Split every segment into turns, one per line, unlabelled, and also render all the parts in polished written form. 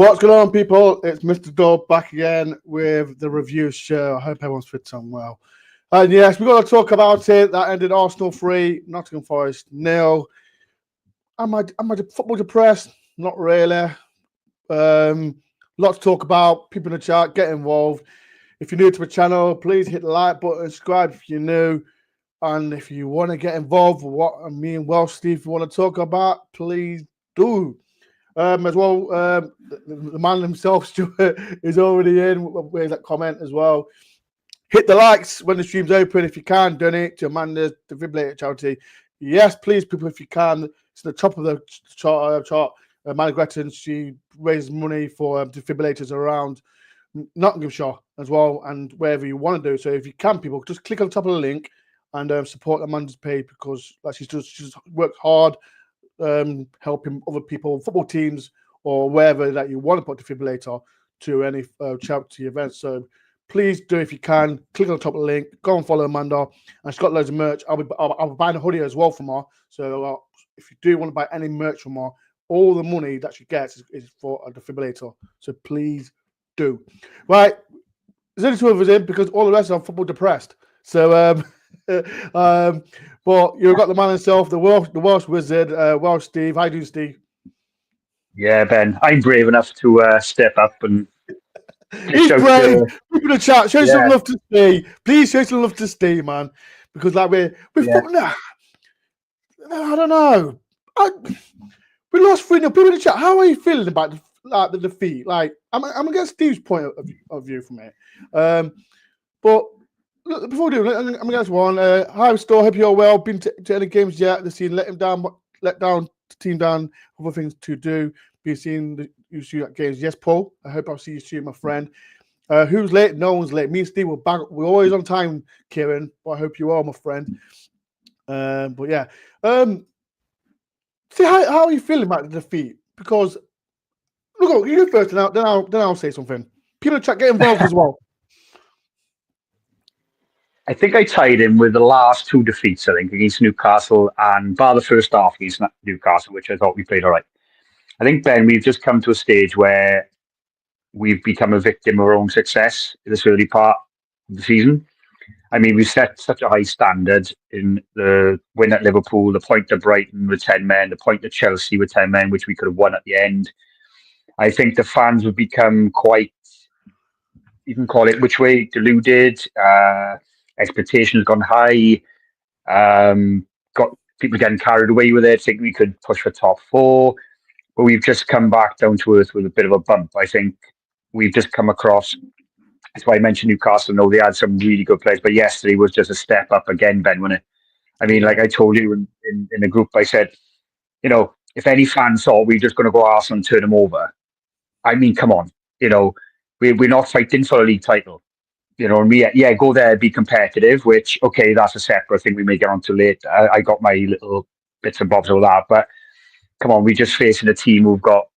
What's going on, people? It's Mr. Dore back again with the review show. I hope everyone's fit on well. And yes, we're going to talk about it. That ended Arsenal 3, Nottingham Forest 0. Am I football depressed? Not really. Lot to talk about. People in the chat, get involved. If you're new to the channel, please hit the like button, subscribe if you're new. And if you want to get involved with what me and Steve want to talk about, please do. As well, the man himself, Stuart, is already in with that comment as well. Hit the likes when the stream's open. If you can, donate to Amanda's defibrillator charity. Yes, please, people, if you can. It's the top of the chart. Amanda Gretton, she raises money for defibrillators around Nottinghamshire as well, and wherever you want to do. So if you can, people, just click on the top of the link and support Amanda's page, because like she's worked hard. Helping other people, football teams, or wherever that you want to put defibrillator to any charity events. So please do, if you can, click on the top of the link, go and follow Amanda, and she's got loads of merch. I'll be buying a hoodie as well from her. So if you do want to buy any merch from her, all the money that she gets is for a defibrillator. So please do. Right, there's only two of us in because all the rest are football depressed. So but you've got the man himself, the Welsh wizard, Welsh Steve. How do you, Steve?
Yeah, Ben, I'm brave enough to step up and.
He's brave. People in the chat, show some love to Steve. Please show some love to Steve, man, because like we're I don't know. We lost 3-0. People in the chat, how are you feeling about the defeat? Like I'm gonna get Steve's point of view from it. But before we do, I'm going to ask one. Hi, Store. Hope you're well. Been to any games yet? The scene let down the team down. Other things to do. Been seeing you see at games. Yes, Paul. I hope I'll see you soon, my friend. Who's late? No one's late. Me and Steve were back. We're always on time, Kieran. But I hope you are, my friend. But yeah. See, how are you feeling about the defeat? Because look, you go first, and then I'll say something. People in the chat, get involved as well.
I think I tied in with the last two defeats, I think, against Newcastle and bar the first half against Newcastle, which I thought we played all right. I think, Ben, we've just come to a stage where we've become a victim of our own success in this early part of the season. I mean, we've set such a high standard in the win at Liverpool, the point at Brighton with 10 men, the point at Chelsea with 10 men, which we could have won at the end. I think the fans have become quite, you can call it which way, deluded. Expectations gone high. Got people getting carried away with it, think we could push for top 4, but we've just come back down to earth with a bit of a bump. I think we've just come across. That's why I mentioned Newcastle. No, they had some really good players, but yesterday was just a step up again, Ben, wasn't it? I mean, like I told you in the group, I said, you know, if any fans thought we were just going to go Arsenal and turn them over, I mean, come on, you know, we're not fighting for a league title. You know, and go there, be competitive, which, okay, that's a separate thing we may get onto later. I got my little bits and bobs of that, but come on, we're just facing a team who've got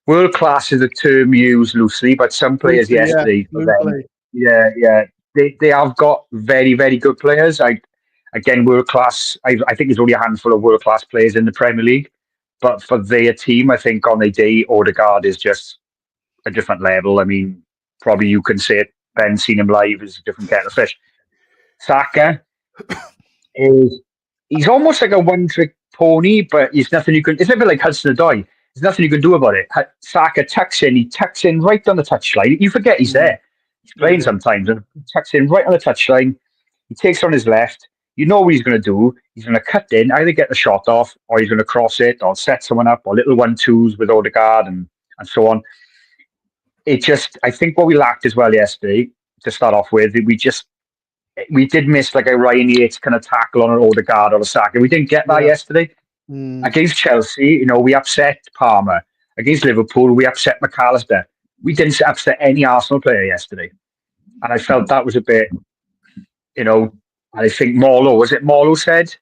world class is a term used loosely, but some players yesterday, they have got very, very good players. Again, world class. I think there's only a handful of world class players in the Premier League, but for their team, I think on their day, Odegaard is just a different level. I mean, probably you can say it. Ben, seen him live, is a different kettle of fish. Saka he's almost like a one-trick pony, but it's nothing you can. It's a bit like Hudson-Odoi. There's nothing you can do about it. Saka tucks in. He tucks in right on the touchline. You forget he's there. He's playing sometimes, and he tucks in right on the touchline. He takes on his left. You know what he's going to do. He's going to cut in, either get the shot off, or he's going to cross it, or set someone up, or little 1-2s with Odegaard and so on. It just, I think what we lacked as well yesterday, to start off with, we did miss like a Ryan Yates kind of tackle on an Odegaard or a Saka. We didn't get that yesterday. Against Chelsea, you know, we upset Palmer. Against Liverpool, we upset McAllister. We didn't upset any Arsenal player yesterday. And I felt that was a bit, you know, I think Marlowe said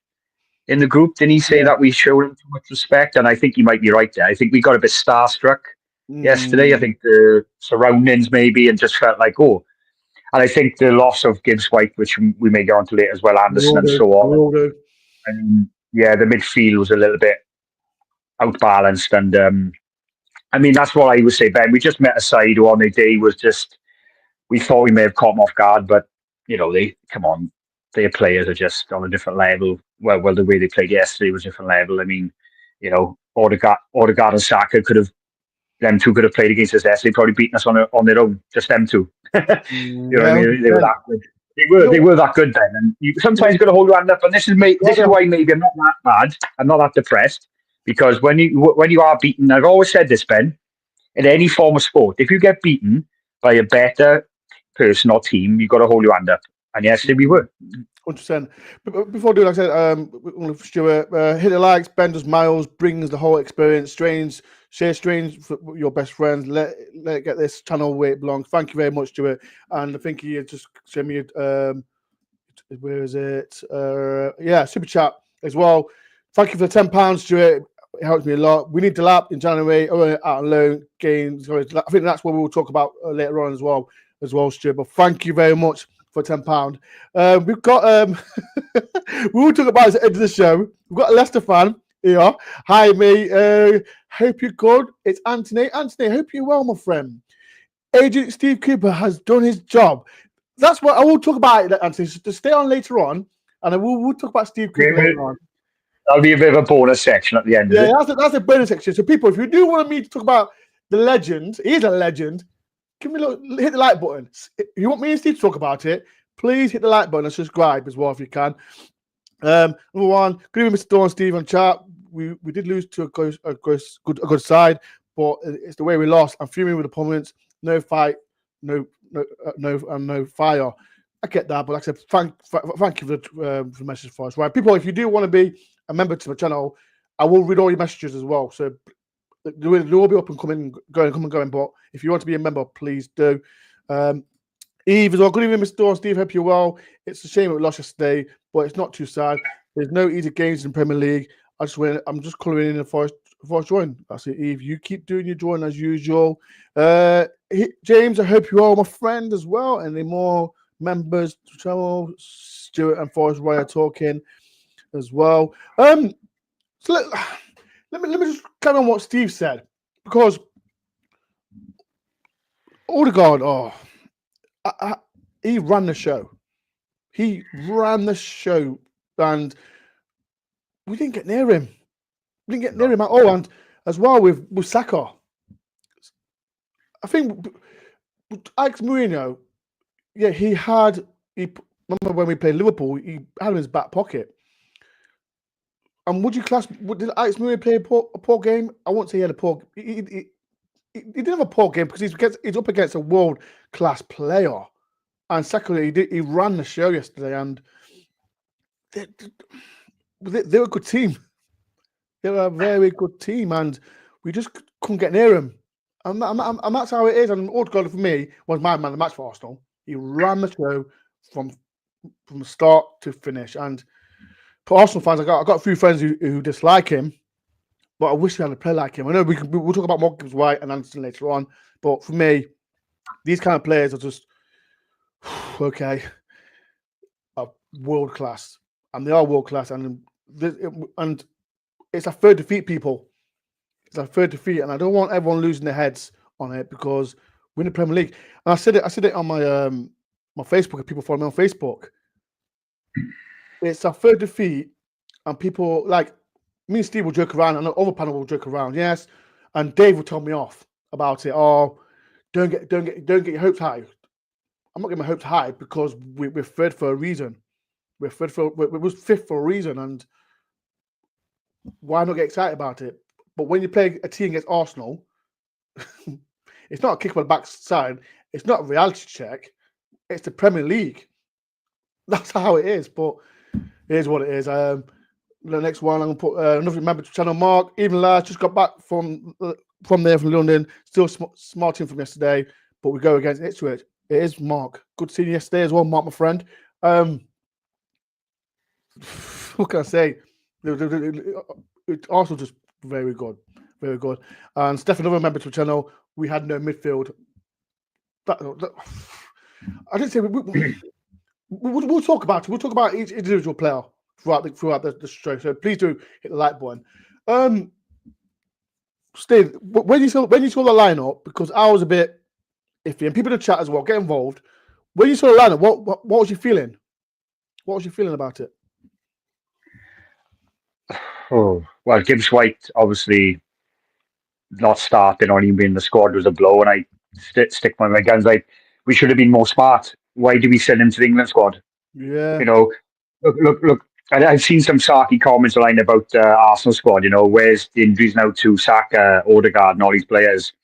in the group, didn't he say that we showed him too much respect? And I think he might be right there. I think we got a bit starstruck yesterday. I think the surroundings maybe, and just felt like, oh. And I think the loss of Gibbs-White, which we may get on to later as well, Anderson and so on. And yeah, the midfield was a little bit outbalanced, and I mean, that's what I would say, Ben. We just met a side who on their day was just, we thought we may have caught them off guard, but, come on, their players are just on a different level. Well, the way they played yesterday was a different level. I mean, Odegaard and Saka them two could have played against us yesterday, probably beaten us on their own, just them two. You know what I
Yeah,
mean? They were that good.
you
They
know,
were that good, Ben. And sometimes you got to hold your hand up. And this is why maybe I'm not that bad. I'm not that depressed, because when you are beaten, I've always said this, Ben, in any form of sport, if you get beaten by a better person or team, you've got to hold your hand up. And yesterday we were.
100%. But before doing, like I said, Stuart, hit the likes. Ben does miles, brings the whole experience. Share Strange for your best friends. Let it get this channel where it belongs. Thank you very much, Stuart. And I think you just sent me where is it? Super chat as well. Thank you for the £10, Stuart. It helps me a lot. We need the lap in January. Out on loan games. I think that's what we will talk about later on as well, Stuart. But thank you very much for £10. We've got we will talk about it at the end of the show. We've got a Leicester fan here. Hi, mate. Hope you're good. It's Anthony. Anthony, hope you're well, my friend. Agent Steve Cooper has done his job. That's what I will talk about it, Anthony. So to stay on later on, and we'll talk about Steve Cooper later on.
That'll be a bit of a bonus section at the end of it.
Yeah, that's a bonus section. So people, if you do want me to talk about the legend, he is a legend. Give me hit the like button. If you want me and Steve to talk about it, please hit the like button and subscribe as well if you can. Number one, good evening, Mr. Dore and Steve on chat. We did lose to a good side, but it's the way we lost. I'm fuming with opponents. No fight, no fire. I get that, but like I said, thank you for the message for us. Right, people, if you do want to be a member to my channel, I will read all your messages as well. So they will be up and coming, going. But if you want to be a member, please do. Eve as well. Good evening, Mr. Dore. Steve, hope you're well. It's a shame we lost yesterday, but it's not too sad. There's no easy games in Premier League. I'm just colouring in the Forest join. That's it, Eve. You keep doing your drawing as usual. James, I hope you're all my friend as well. Any more members to the channel? Stuart and Forest Roy are talking as well. So let me just carry on what Steve said, because Odegaard, he ran the show. He ran the show, and we didn't get near him. We didn't get near him at all. And as well with Saka, I think Alex Mourinho, he remember when we played Liverpool, he had him in his back pocket. And did Alex Mourinho play a poor game? I won't say he had a poor. He didn't have a poor game because he's up against a world-class player. And secondly, he ran the show yesterday, and they were a good team. They were a very good team, and we just couldn't get near him. And that's how it is. And Odegaard, for me, was my man of the match for Arsenal. He ran the show from start to finish. And for Arsenal fans, I got a few friends who dislike him, but I wish we had a player like him. I know we'll talk about Morgan White and Anderson later on, but for me, these kind of players are just okay, are world class, and they are world class, and it's a third defeat, people. It's a third defeat, and I don't want everyone losing their heads on it, because we're in the Premier League. And I said it on my my Facebook, if people follow me on Facebook. It's a third defeat, and people like me and Steve will joke around, and the other panel will joke around, yes. And Dave will tell me off about it. Oh, don't get your hopes high. I'm not getting my hopes high, because we're third for a reason. We're fifth for a reason, and why not get excited about it? But when you play a team against Arsenal, it's not a kick on the backside. It's not a reality check. It's the Premier League. That's how it is. But it is what it is. The next one, I'm gonna put another member to channel. Mark, even last, just got back from London. Still smart team from yesterday, but we go against Ipswich. It is Mark. Good seeing you yesterday as well, Mark, my friend. What can I say? Arsenal just very good, very good. And Steph, another member to the channel. We had no midfield. I didn't say we'll talk about it. We'll talk about each individual player throughout the show. So please do hit the like button. Steve, when you saw the lineup, because I was a bit iffy, and people in the chat as well get involved. When you saw the lineup, what was you feeling? What was you feeling about it?
Oh, well, Gibbs White obviously not starting or even being in the squad was a blow, and I stick by my guns. Like, we should have been more smart. Why did we send him to the England squad?
Yeah.
You know, look. I've seen some sarky comments online about Arsenal squad. You know, where's the injuries now to Saka, Odegaard, and all these players?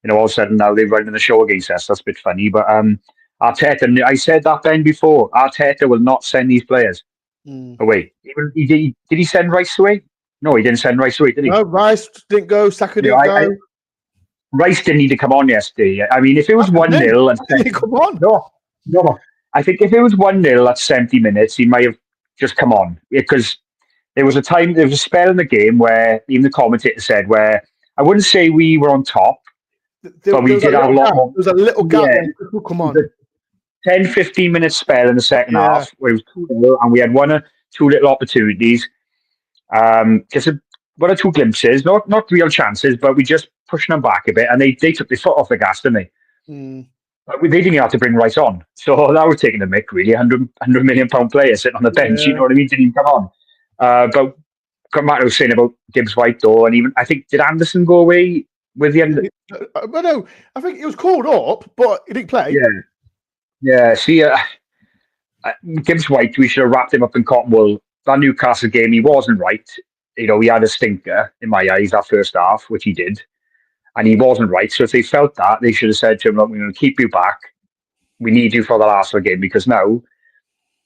You know, all of a sudden now they're running the show against us. That's a bit funny. But Arteta, I said that Ben before. Arteta will not send these players away. Did he send Rice away? No, he didn't send Rice away, did he?
No, Rice didn't go. Saka
You know,
didn't go.
Rice didn't need to come on yesterday. I mean, if it was 1-0 and
come on.
No. I think if it was 1-0 at 70 minutes, he might have just come on, because there was a spell in the game where even the commentator said, where I wouldn't say we were on top, but we did have a lot more.
There was a little gap. Yeah, come on.
10-15 minute spell in the second half where it was 2-0 and we had one or two little opportunities. Just one or two glimpses, not real chances, but we just pushing them back a bit, and they took their foot off the gas, didn't they? But they didn't have to bring Rice on, so that was taking the mick, really. £100 million player sitting on the bench, you know what I mean? Didn't even come on. But Matt was saying about Gibbs White, though, and even I think, did Anderson go away with the end?
But no, I think he was called up, but he didn't play.
Yeah. See, Gibbs White, we should have wrapped him up in cotton wool. That Newcastle game, he wasn't right. You know, he had a stinker in my eyes that first half, which he did, and he wasn't right. So if they felt that, they should have said to him, "Look, we're going to keep you back. We need you for the last game, because now,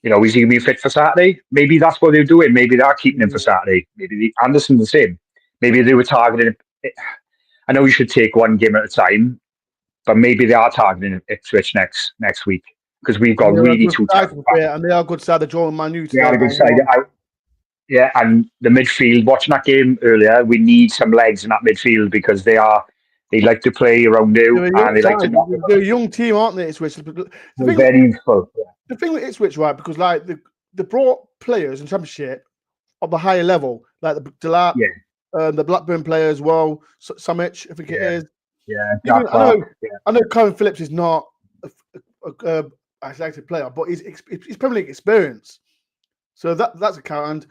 you know, is he going to be fit for Saturday? Maybe that's what they're doing. Maybe they're keeping him for Saturday. Maybe Anderson the same. Maybe they were targeting him. I know you should take one game at a time, but maybe they are targeting Ipswich next week, because we've got really two tough.
And they are good side. They're drawing Man U.
They are a good side. And the midfield. Watching that game earlier, we need some legs in that midfield, because they like to play around you, and they like to.
They're a young team, aren't they? Ipswich.
They're very useful.
The thing with Ipswich, right? Because like they brought players in Championship of a higher level, like the Delat, the Blackburn player as well, Summich, I think it is.
Yeah,
I know Karen Phillips is not a selected player, but he's Premier League experience. So that's a count. And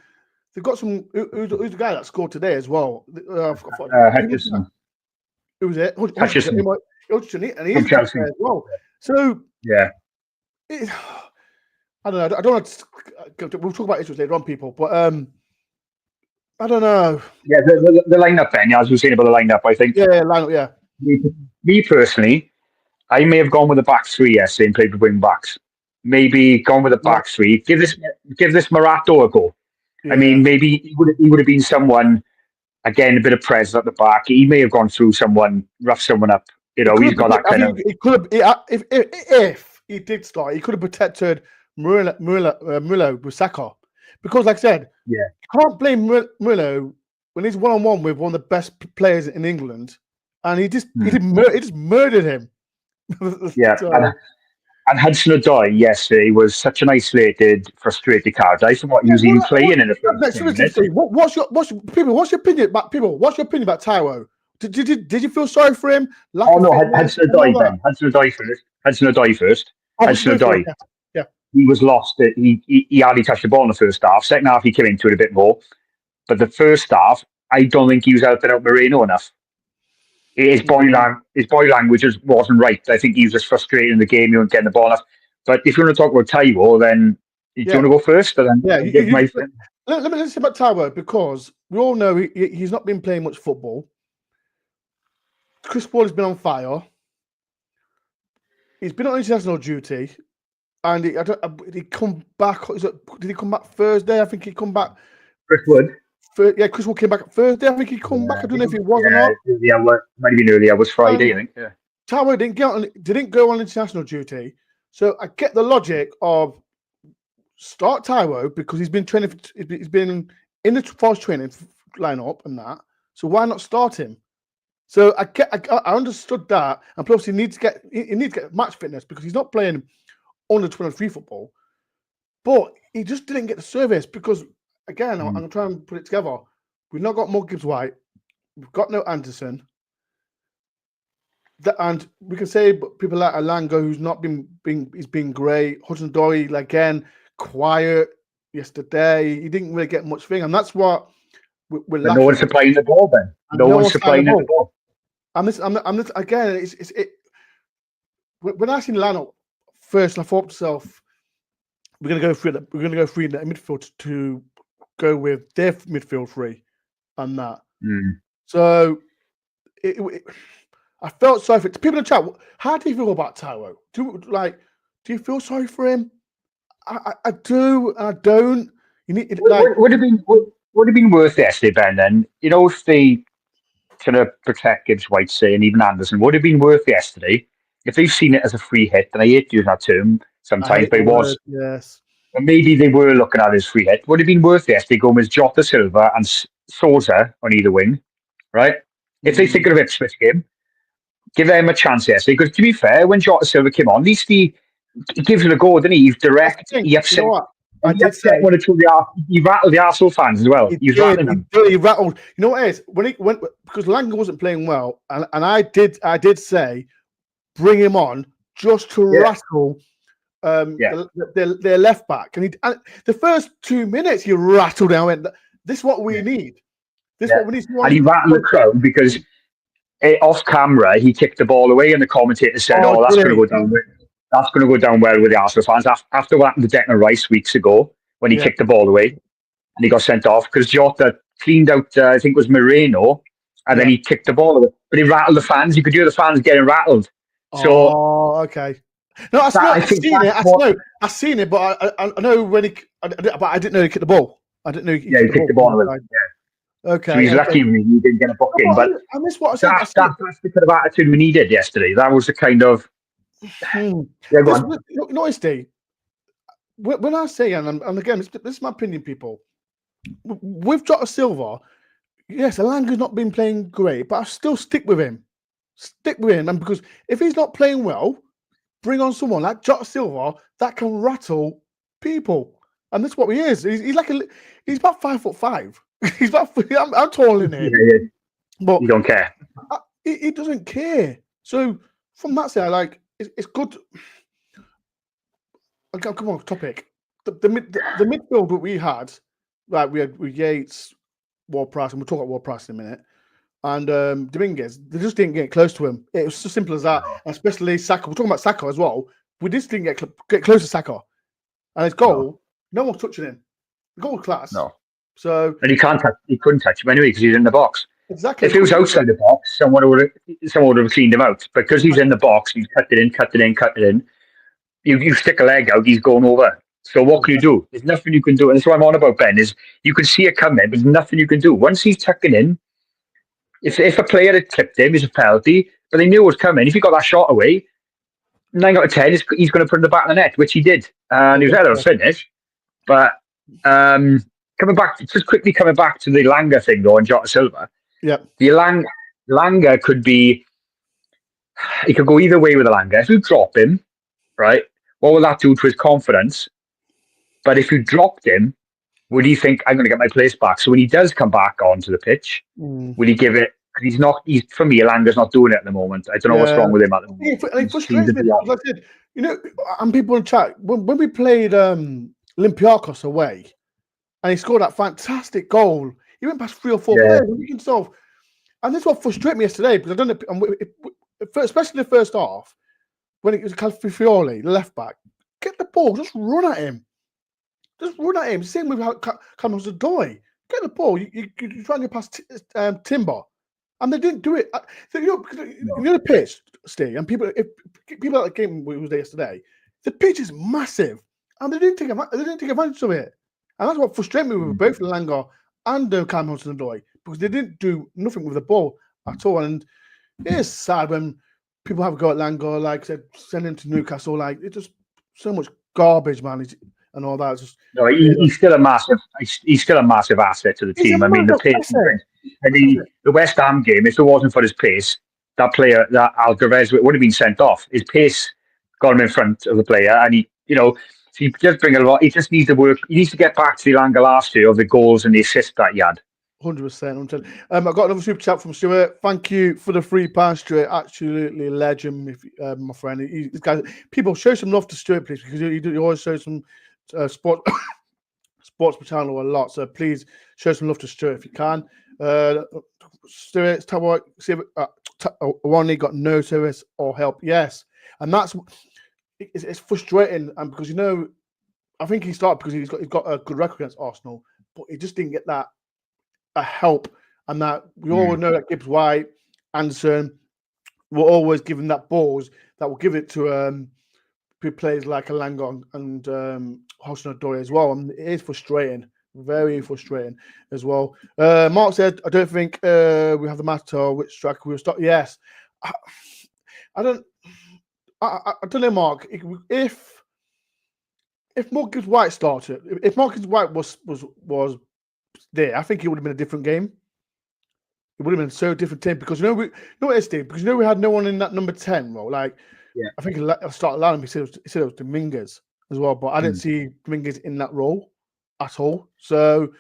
they've got some. Who's the guy that scored today as well?
Hutchinson.
Who was it?
Hutchinson.
And he's Chelsea as well. So I don't know. I don't want to. We'll talk about Ipswich later on, people. But I don't know.
Yeah, the lineup, Ben. As we were saying about the lineup, I think.
Yeah, lineup. Yeah.
Me personally, I may have gone with the back three yesterday and played with wing backs. Maybe gone with the back three. Give this Marato a go. Yeah. I mean, maybe he would have been someone, again, a bit of presence at the back. He may have gone through someone, roughed someone up. You know, he's got that kind of.
He could have, if he did start, he could have protected Murillo with Saka, because, like I said, you can't blame Murillo when he's one-on-one with one of the best players in England, and he just murdered him.
And Hudson-Odoi yesterday was such an isolated, frustrated character. I thought he was even playing in the
What's your opinion about Taiwo? Did you feel sorry for him?
Hudson-Odoi first. Hudson-Odoi.
Yeah.
He was lost. He hardly touched the ball in the first half. Second half, he came into it a bit more. But the first half, I don't think he was helping out Moreno enough. His body language wasn't right. I think he was just frustrated in the game. He wasn't getting the ball enough. But if you want to talk about Taiwo, then do you want to go first?
Let me say about Taiwo, because we all know he's not been playing much football. Chris Paul has been on fire. He's been on international duty, and he come back. Did he come back Thursday? I think he come back.
Chris Wood.
Chris Wood came back Thursday. I think he come back. I don't know if he was or not.
Yeah, might have been earlier. It was Friday, I think. Yeah.
Taiwo didn't go on international duty, so I get the logic of start Taiwo, because he's been training. He's been in the Forest training lineup and that. So why not start him? So I understood that, and plus he needs to get match fitness, because he's not playing under 23 football. But he just didn't get the service, because again, I'm trying to put it together. We've not got more Gibbs White. we've got no Anderson. And we can say people like Alanga, who's not he's been great. Hudson-Odoi, again, quiet yesterday. He didn't really get much thing, and that's what we're lacking.
No one's supplying the ball, then. No one's supplying the ball.
And this again, it's when I seen Lano first, I thought to myself, we're gonna go through in the midfield to go with their midfield three and that. So I felt sorry for it. People in the chat, how do you feel about Taiwo? Do you feel sorry for him? I do, and I don't. You need
would have been worth yesterday, Ben. Then if they kind of protect Gibbs White, say, and even Anderson, would have been worth yesterday if they've seen it as a free hit. And I hate using that term sometimes, but it was.
Yes.
And maybe they were looking at it as free hit. Would have been worth yesterday going with Jota Silva and Sousa on either wing, right? If they think of the Ipswich game, give them a chance yesterday. Because to be fair, when Jota Silva came on, at least he gives it a go, didn't he? He's direct. He upset.
You know what? I did say
one or two. He rattled the Arsenal fans as well. He rattled them.
He rattled. You know what it is? Because Langer wasn't playing well, and I did say bring him on just to rattle their left back. And the first 2 minutes he rattled and I went, "This is what we need. This is what we need."
And he rattled the crowd because off camera he kicked the ball away, and the commentator said, "Oh, that's going to go down. That's going to go down well with the Arsenal fans." After what happened to Declan Rice weeks ago when he kicked the ball away and he got sent off because Jota cleaned out, I think it was Moreno, and then he kicked the ball away. But he rattled the fans. You could hear the fans getting rattled. So,
okay. No, I've seen it, but I know when but I didn't know he kicked the ball. I didn't know he
kicked the ball away. Yeah. Okay. So he's lucky he didn't get a booking. But
I missed what I said.
That's the kind of attitude we needed yesterday. That was the kind of.
Steve, when I say, and again, this is my opinion, people, with Jota Silva, yes, Alanga's not been playing great, but I still stick with him. And because if he's not playing well, bring on someone like Jota Silva that can rattle people, and that's what he is. He's about 5'5". He's about. I'm taller than him, but
you don't care.
He doesn't care. So from that side, it's good. Okay, come on, topic. The midfield that we had, we had Yates, Ward-Prowse, and we'll talk about Ward-Prowse in a minute, and Dominguez. They just didn't get close to him. It was as simple as that. And especially Saka. We're talking about Saka as well. We just didn't get close to Saka, and his goal, no one's touching him. The goal was class.
No.
So
and he couldn't touch him anyway because he's in the box.
Exactly.
If he was outside the box, someone would have cleaned him out. Because he's in the box, he's cut it in. You stick a leg out, he's going over. So what can you do? There's nothing you can do. And that's what I'm on about, Ben, is you can see it coming, but there's nothing you can do. Once he's tucking in, if a player had clipped him, it's a penalty, but they knew it was coming. If he got that shot away, 9 out of 10, he's going to put it in the back of the net, which he did. And he was able to finish. But coming back to the Langer thing, though, and Jota Silva, the Langer could be, he could go either way with the Langer. If you drop him, right, what will that do to his confidence? But if you dropped him, would he think, I'm going to get my place back? So when he does come back onto the pitch, will he give it? Because for me, Langer's not doing it at the moment. I don't know what's wrong with him at the moment.
It frustrates me. Like I said, and people in chat, when we played Olympiacos away, and he scored that fantastic goal, he went past 3 or 4 players. And this is what frustrated me yesterday, because I don't know, especially the first half, when it was Calfifioli, the left back, get the ball, just run at him. Same with how Hudson-Odoi. Get the ball. You're trying to get past Timber, and they didn't do it. The pitch, Steve, and people at the game we was there yesterday. The pitch is massive, and they didn't take advantage of it. And that's what frustrated me with both Langer and Hudson-Odoi, because they didn't do nothing with the ball at all. And it is sad when people have a go at Langer, like said, send him to Newcastle. Like, it's just so much garbage, man, and all that.
No, he's still a massive asset to the team. I mean, the pace. The West Ham game, if it wasn't for his pace, that player, that Alvarez, would have been sent off. His pace got him in front of the player, and he just bring a lot. He just needs to work. He needs to get back to the Langer last year of the goals and the assists that he had.
100%. I got another super chat from Stuart. Thank you for the £3, Stuart. Absolutely legend, my friend. This guy, people show some love to Stuart, please, because he always shows some sports channel a lot. So please show some love to Stuart if you can. Stuart's only got no service or help. Yes, and it's frustrating, and because I think he started because he's got a good record against Arsenal, but he just didn't get that help, and that we all know that Gibbs White, Anderson, were always given that balls that will give it to players like Alangon and Hudson-Odoi as well, and it is frustrating, very frustrating as well. Mark said, "I don't think we have the matter which striker we will start." Yes, I don't know, Mark. If Mark Gibbs White started, if Mark Gibbs White was there, I think it would have been a different game. It would have been a so different team because what it's Steve, because we had no one in that number 10 role. Like, I think I started allowing him. He said it was Dominguez as well, but I didn't see Dominguez in that role at all. So,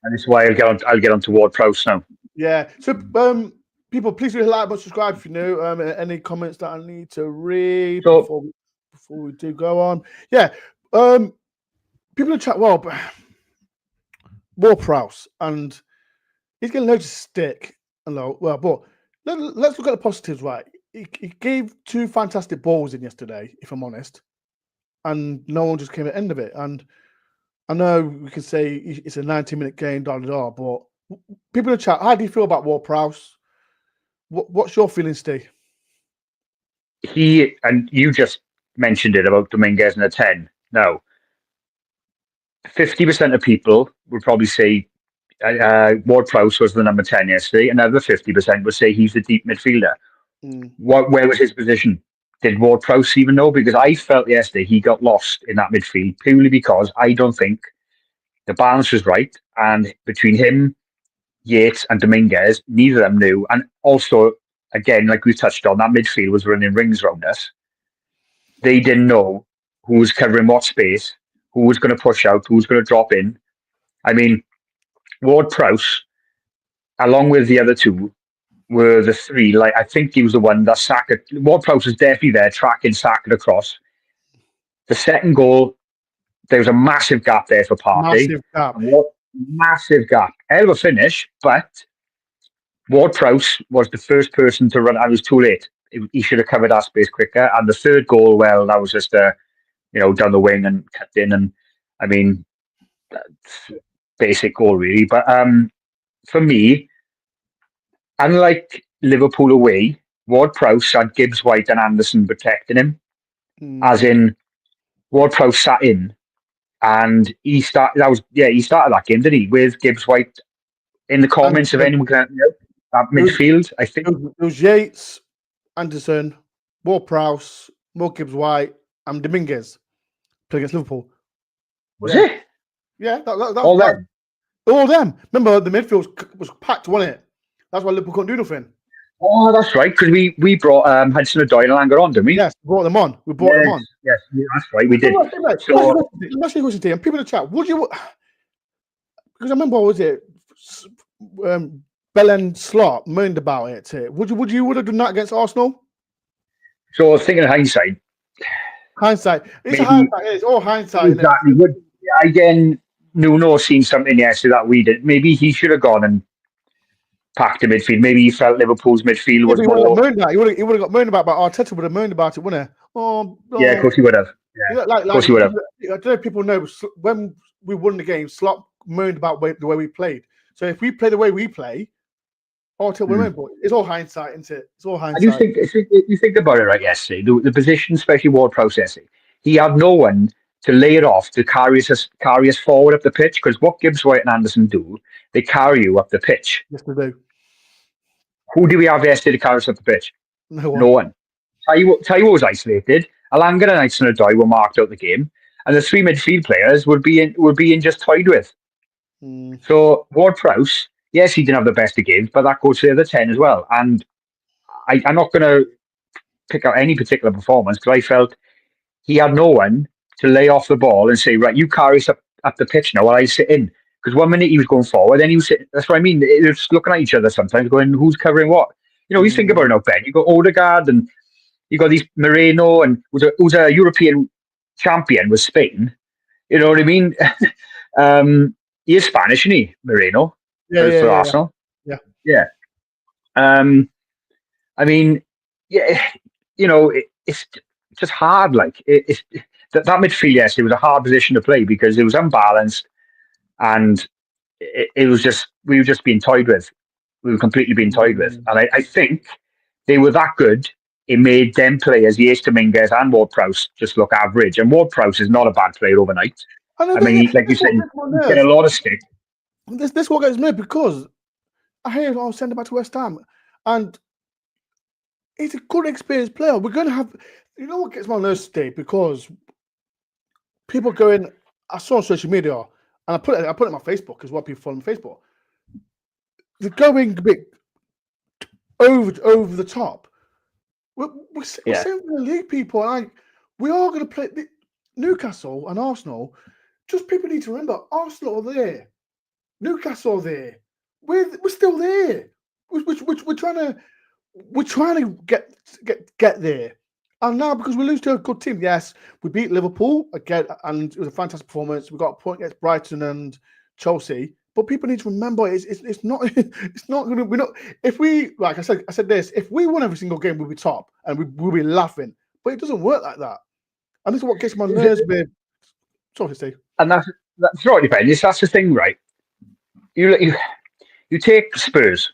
and this is why I'll get on to Ward-Prowse now.
Yeah. So, people, please do like and subscribe if you know. Any comments that I need to read before we do go on? Yeah. People in chat. Well, Ward-Prowse, and he's getting loads of stick. But let's look at the positives, right? He gave 2 fantastic balls in yesterday, if I'm honest, and no one just came at the end of it. And I know we can say it's a 90-minute game, but people in the chat, how do you feel about Ward-Prowse? What's your feeling, Steve?
And you just mentioned it about Dominguez and a 10. Now, 50% of people would probably say Ward-Prowse was the number 10 yesterday. Another 50% would say he's the deep midfielder. Where was his position? Did Ward-Prowse even know? Because I felt yesterday he got lost in that midfield purely because I don't think the balance was right. And between him, Yates and Dominguez, neither of them knew. And also, again, like we touched on, that midfield was running rings around us. They didn't know who was covering what space, who was going to push out, who was going to drop in. I mean, Ward-Prowse, along with the other 2, were the 3. Like, I think he was the one that sacked it. Ward-Prowse was definitely there, tracking, sacking across. The second goal, there was a massive gap there for Partey. Massive gap. Hell of a finish, but Ward-Prowse was the first person to run. I was too late. He should have covered that space quicker. And the third goal, well, that was just down the wing and cut in. And I mean, basic goal really. But for me, unlike Liverpool away, Ward-Prowse had Gibbs White and Anderson protecting him. As in, Ward-Prowse sat in, and he started that game, did he? With Gibbs White. In the comments, if anyone can help that midfield, I think
it was Yates, Anderson, Ward-Prowse, Gibbs White, and Dominguez playing against Liverpool.
Was it?
Yeah, that
all them.
All them. Remember, the midfield was packed, wasn't it? That's why Liverpool couldn't do nothing.
Oh, that's right, because we brought Hudson-Odoi and Alango on, didn't we?
Yes, we brought them on.
Yes, that's right, we did.
Let me ask you a question, Tim. People in the chat, because I remember, what was it? Belen Slot moaned about it. Would you have done that against Arsenal?
So thinking of hindsight.
It's all hindsight.
Exactly. Again, Nuno seen something yesterday that we did. Maybe he should have gone and packed the midfield. Maybe he felt Liverpool's midfield was more.
He would have got moaned about, but Arteta would have moaned about it, wouldn't he?
Yeah, of course he would have. Yeah, of course he would have.
I don't know if people know, when we won the game, Slot moaned about the way we played. So if we play the way we play, Arteta will moan. But it's all hindsight, isn't it? It's all hindsight.
And you think about it right yesterday, the position, especially Ward-Prowse yesterday, he had no one to lay it off to carry us forward up the pitch, because what Gibbs White and Anderson do, they carry you up the pitch.
Yes, they do.
Who do we have yesterday to carry us up the pitch? No one. Tell you what was isolated. Alanga and Hudson-Odoi were marked out the game, and the 3 midfield players would be in just toyed with. So Ward-Prowse, yes, he didn't have the best of games, but that goes to the other 10 as well. And I'm not going to pick out any particular performance, because I felt he had no one to lay off the ball and say, right, you carry us up the pitch now while I sit in. Because one minute he was going forward, then he was sitting, that's what I mean. They're just looking at each other sometimes, going, "Who's covering what?" You think about it now, Ben. You got Odegaard and you got these Moreno, and who's a European champion with Spain. You know what I mean? He is Spanish, isn't he, Moreno? For Arsenal.
Yeah.
Yeah. I mean, yeah, it's just hard. Like that midfield yesterday was a hard position to play because it was unbalanced, and it was just we were just being toyed with. We were completely being toyed with, and I think they were that good. It made them players, Yates Dominguez and Ward-Prowse, just look average. And Ward-Prowse is not a bad player overnight. I mean, like you said, he's getting a lot of stick.
This what gets me because I hear I was sent back to West Ham, and he's a good experienced player. We're going to have, what gets my nerves today because people going. I saw on social media, and I put it on my Facebook as well. People follow on Facebook. They're going a bit over the top. We're saying the league people, like we are going to play Newcastle and Arsenal. Just people need to remember, Arsenal are there, Newcastle are there. We're still there. We're trying to get there. And now because we lose to a good team, yes, we beat Liverpool again, and it was a fantastic performance. We got a point against Brighton and Chelsea. But people need to remember it's not going to. We're not. If we, like I said this. If we won every single game, we'll be top and we'll be laughing. But it doesn't work like that. And this is what gets my nerves. Sorry, Steve.
And that's right, Ben. That's the thing, right? You take Spurs,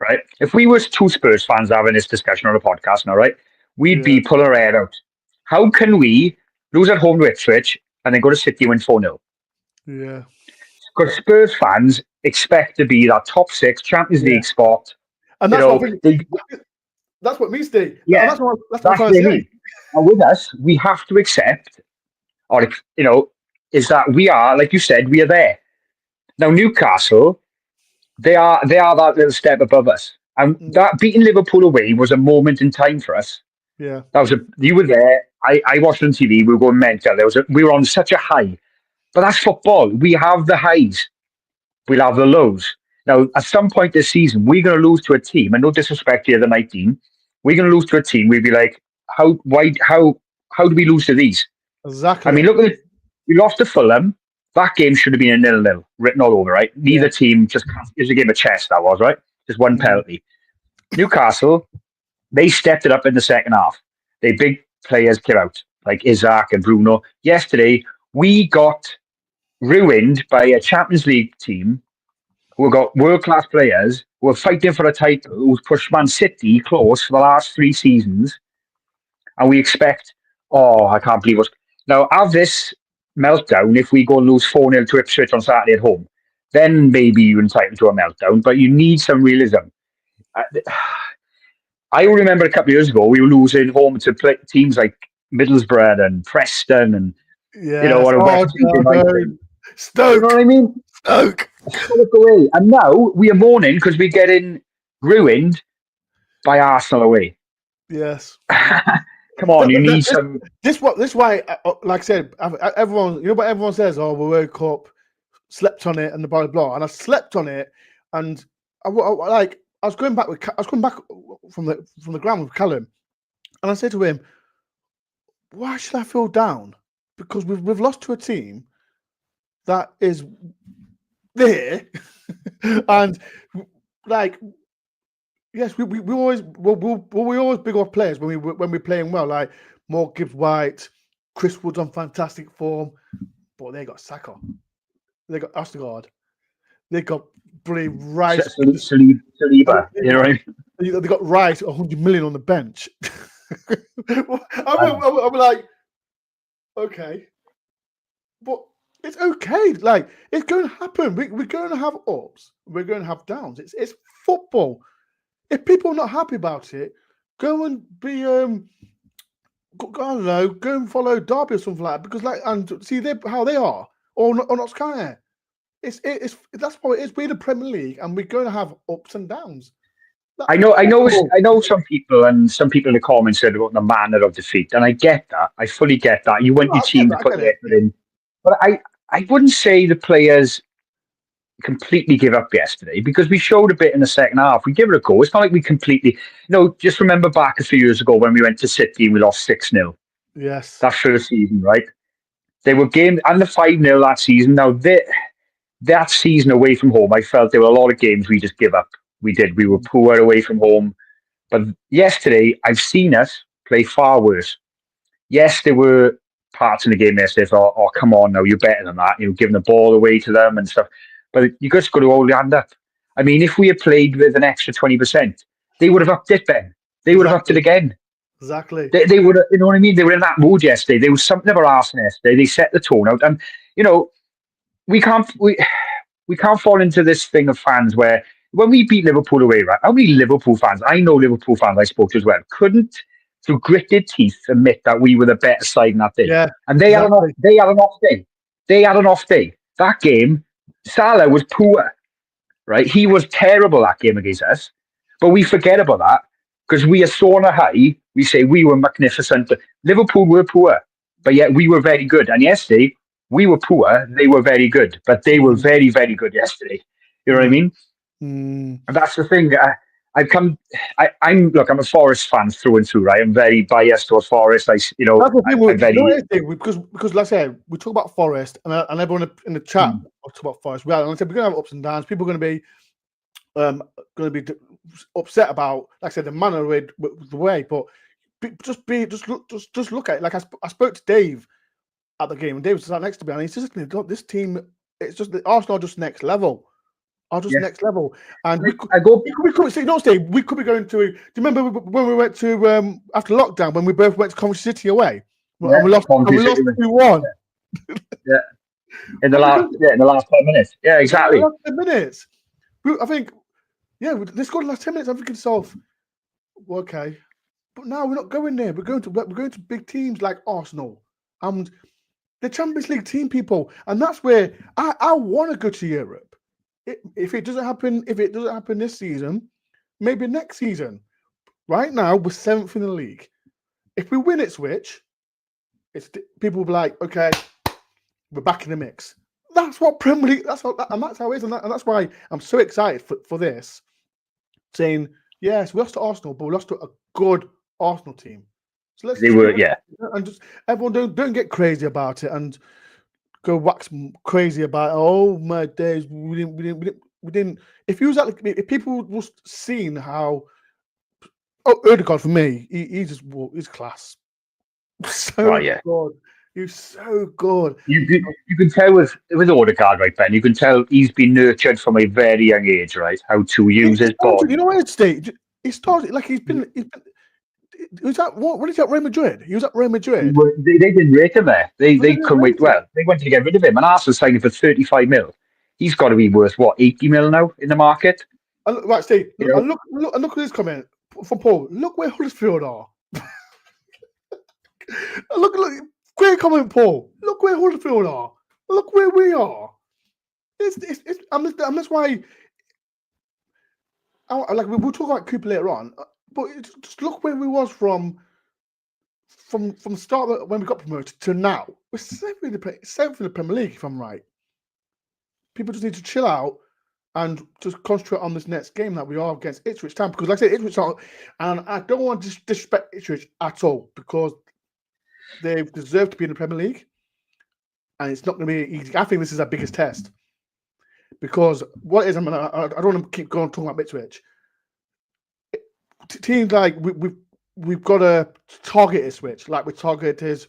right? If we were two Spurs fans having this discussion on a podcast now, right? We'd be pulling our hair out. How can we lose at home to Ipswich and then go to City and win 4-0?
Yeah.
Because Spurs fans expect to be that top 6 Champions League spot.
And that's what means Steve.
Yeah.
That's what I'm saying.
And with us, we have to accept, is that we are, like you said, we are there. Now, Newcastle, they are that little step above us. And that beating Liverpool away was a moment in time for us.
Yeah.
You were there. I watched on TV. We were going mental. We were on such a high. But that's football. We have the highs. We'll have the lows. Now, at some point this season, we're going to lose to a team, and no disrespect to the other 19, we're going to lose to a team. We'll be like, how do we lose to these?
Exactly.
I mean, look at it. We lost to Fulham. That game should have been a 0-0, written all over, right? Neither team it was a game of chess, that was, right? Just one penalty. Newcastle, they stepped it up in the second half. They big players came out, like Isaac and Bruno. Yesterday, we got ruined by a Champions League team who got world-class players who are fighting for a title, who's pushed Man City close for the last 3 seasons. And we expect, I can't believe what's... Now, have this meltdown if we go and lose 4-0 to Ipswich on Saturday at home. Then maybe you're entitled to a meltdown, but you need some realism. I remember a couple of years ago, we were losing home to teams like Middlesbrough and Preston and
Stoke.
You know what I mean?
Stoke
away. And now we are mourning because we're getting ruined by Arsenal away.
Yes.
Come on, you need some.
This why, like I said, everyone. You know what everyone says? Oh, we woke up, slept on it, and the blah blah. And I slept on it, and I was going back from the ground with Callum, and I said to him, "Why should I feel down? Because we've lost to a team that is there, and like." Yes, we always big off players when we're playing well. Like Morgan Gibbs-White, Chris Wood's on fantastic form, but they got Saka, they got Ostergaard, they got Rice,
Saliba. You know what I mean?
They got Rice 100 million on the bench. I'm like, okay, but it's okay. Like it's going to happen. We're going to have ups. We're going to have downs. It's football. If people are not happy about it, go and be I don't know, go and follow Derby or something like that. Because and see how they are, or not Sky. It's that's what it is. We're the Premier League, and we're going to have ups and downs.
I know some people in the comments said about the manner of defeat, and I get that. I fully get that. You want your team to put the effort in, but I wouldn't say the players completely give up yesterday because we showed a bit in the second half. We give it a go. It's not like we completely, just remember back a few years ago when we went to City and we lost 6-0.
Yes.
That first season, right? They were games, and the 5-0 that season. Now, that season away from home, I felt there were a lot of games we just give up. We did. We were poor away from home. But yesterday, I've seen us play far worse. Yes, there were parts in the game yesterday. Thought, oh, come on now, you're better than that. Giving the ball away to them and stuff. But you just got to hold your hand up. I mean, if we had played with an extra 20%, they would have upped it, Ben. They would have upped it again.
Exactly.
They would have, you know what I mean? They were in that mood yesterday. There was something of our arsenal yesterday. They set the tone out. And, we can't fall into this thing of fans where when we beat Liverpool away, right? How many Liverpool fans, I know Liverpool fans I spoke to as well, couldn't, through gritted teeth, admit that we were the better side in that day.
Yeah,
and they had an off day. They had an off day. That game, Salah was poor, right? He was terrible that game against us. But we forget about that because we are so on a high. We say we were magnificent. Liverpool were poor, but yet we were very good. And yesterday, we were poor. They were very good, but they were very, very good yesterday. You know what I mean? And that's the thing. I'm a Forest fan through and through, right? I'm very biased towards Forest.
That's the thing, because like I said, we talk about Forest, and everyone in the chat talk about Forest. Well, and I said we're gonna have ups and downs. People are going to be upset about, like I said, the manner with the way. But just look at it. Like I spoke to Dave at the game, and Dave was sat next to me, and he says, "This team, it's just the Arsenal are just next level." Next level, and we could be going to. Do you remember when we went to after lockdown when we both went to Coventry City away and we lost 2-1?
Yeah, in the last 10 minutes. Yeah, exactly.
Last 10 minutes. I think, they scored the last 10 minutes. I'm thinking to myself, okay, but now we're not going there. We're going to big teams like Arsenal and the Champions League team, people, and that's where I want to go to Europe. If it doesn't happen this season, maybe next season. Right now, we're 7th in the league. If we win Ipswich, people will be like, okay, we're back in the mix. That's what Premier League. That's how it is, and that's why I'm so excited for this. Saying yes, we lost to Arsenal, but we lost to a good Arsenal team. So and just everyone don't get crazy about it and go wax crazy about, oh my days, we didn't. If people was seeing how, Odegaard for me, he's class. Good. He's so good.
You can tell with Odegaard, right, Ben? You can tell he's been nurtured from a very young age, right? How to use his body.
You know what? He started like he's been. Was that what is that? Real Madrid. He was at Real Madrid.
They didn't rate him there. They couldn't wait. Well, they wanted to get rid of him, and Arsenal signed him for 35 mil. He's got to be worth what, 80 mil now in the market.
Right, Steve. Look at this comment from Paul. Look where Huddersfield are. look. Great comment, Paul. Look where Huddersfield are. Look where we are. That's why. We'll talk about Cooper later on. But just look where we was from the start when we got promoted to now. We're 7th in the Premier League, if I'm right. People just need to chill out and just concentrate on this next game that we are against Ipswich Town. Because like I said, Ipswich Town, and I don't want to disrespect Ipswich at all because they deserve to be in the Premier League. And it's not going to be easy. I think this is our biggest test. Because what is, I don't want to keep going talking about Ipswich. Teams like we've got to target Ipswich, like we targeted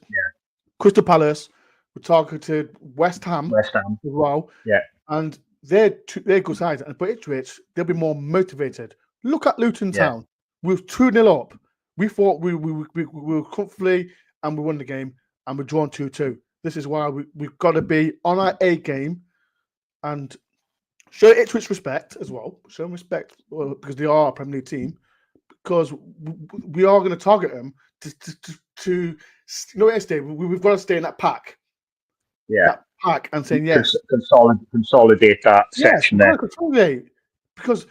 Crystal Palace, we targeted West Ham as well. Yeah, and they're good sides. But Ipswich, they'll be more motivated. Look at Luton Town. We were 2-0 up. We thought we were comfortably and we won the game and we're drawn 2-2. This is why we've got to be on our A game and show Ipswich respect as well. Show them respect because they are a Premier League team. Because we are going to target them to we've got to stay in that pack. Yeah. That pack and saying yes.
Consolidate that section there.
Consolidate. Because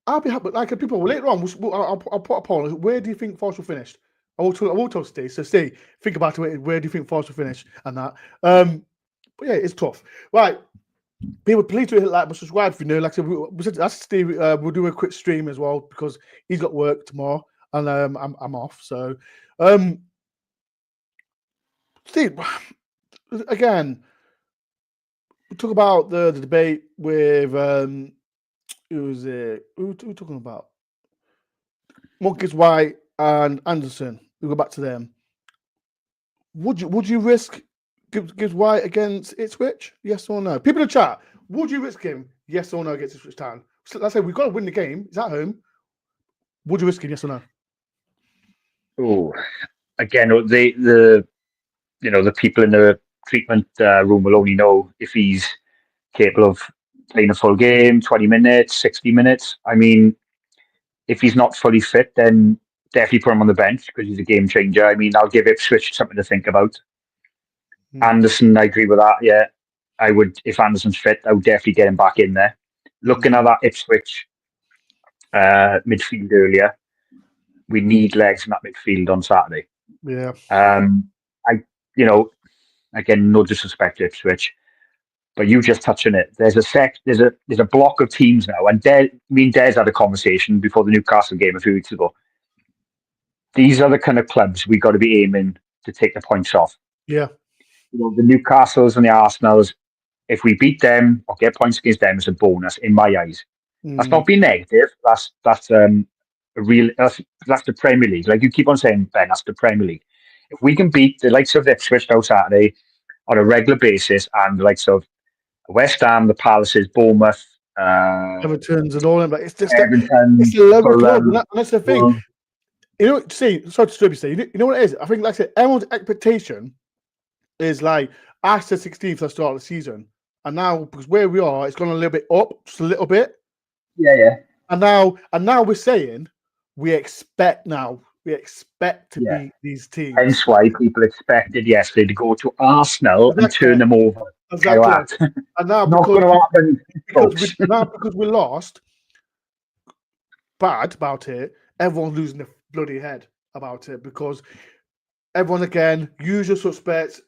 I'll be happy. Like people later on, I'll put a poll. Where do you think Forest will finish? I will tell Steve. So Steve, think about it. Where do you think Forest will finish and that? But yeah, it's tough. Right. People, please do hit like, subscribe if you know. Like I said, that's Steve. We'll do a quick stream as well because he's got work tomorrow and I'm off. So, Steve, again, we talk about the debate with who was it? Who we talking about? Monkeys White and Anderson. We go back to them. Would you risk Gibbs White against Ipswich? Yes or no? People in the chat, would you risk him? Yes or no against Ipswich Town? So let's say we've got to win the game. It's at home. Would you risk him? Yes or no?
Oh, again, the people in the treatment room will only know if he's capable of playing a full game, 20 minutes, 60 minutes. I mean, if he's not fully fit, then definitely put him on the bench because he's a game changer. I mean, I'll give Ipswich something to think about. Anderson, I agree with that. Yeah, I would. If Anderson's fit, I would definitely get him back in there. Looking at that Ipswich midfield earlier, we need legs in that midfield on Saturday.
Yeah.
Again, no disrespect to Ipswich, but you just touch on it. There's a block of teams now, and me and Des had a conversation before the Newcastle game a few weeks ago. These are the kind of clubs we got to be aiming to take the points off.
Yeah.
The Newcastles and the Arsenals, if we beat them or get points against them, it's a bonus in my eyes. That's not being negative. That's the Premier League. Like you keep on saying, Ben, that's the Premier League. If we can beat the likes of Ipswich now Saturday on a regular basis and the likes of West Ham, the Palaces, Bournemouth,
Everton's and all them, but it's just
Everton,
it's a level club, and that's the thing. Well, sorry to disturb you, Steve. You know what it is? I think, like I said, everyone's expectation is like after 16th, the start of the season, and now because where we are, it's gone a little bit up, just a little bit.
Yeah.
And now we're saying we expect to beat these teams.
Hence why people expected yesterday to go to Arsenal and turn them over.
Exactly. And now
not going to happen
because we lost bad about it, everyone's losing their bloody head about it because everyone again, usual suspects,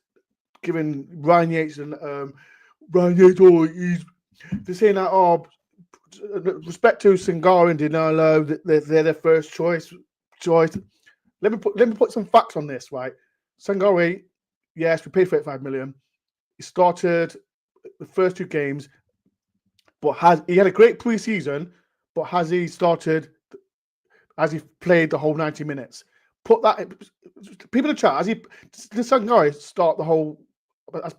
giving Ryan Yates and Ryan Yates, they're saying that respect to Sangari and Dinalo, they're their first choice. Let me put some facts on this, right? Sangari, yes, we paid 35 million. He started the first 2 games, but he had a great preseason, but has he played the whole 90 minutes? Put that people in the chat, did Sangari start the whole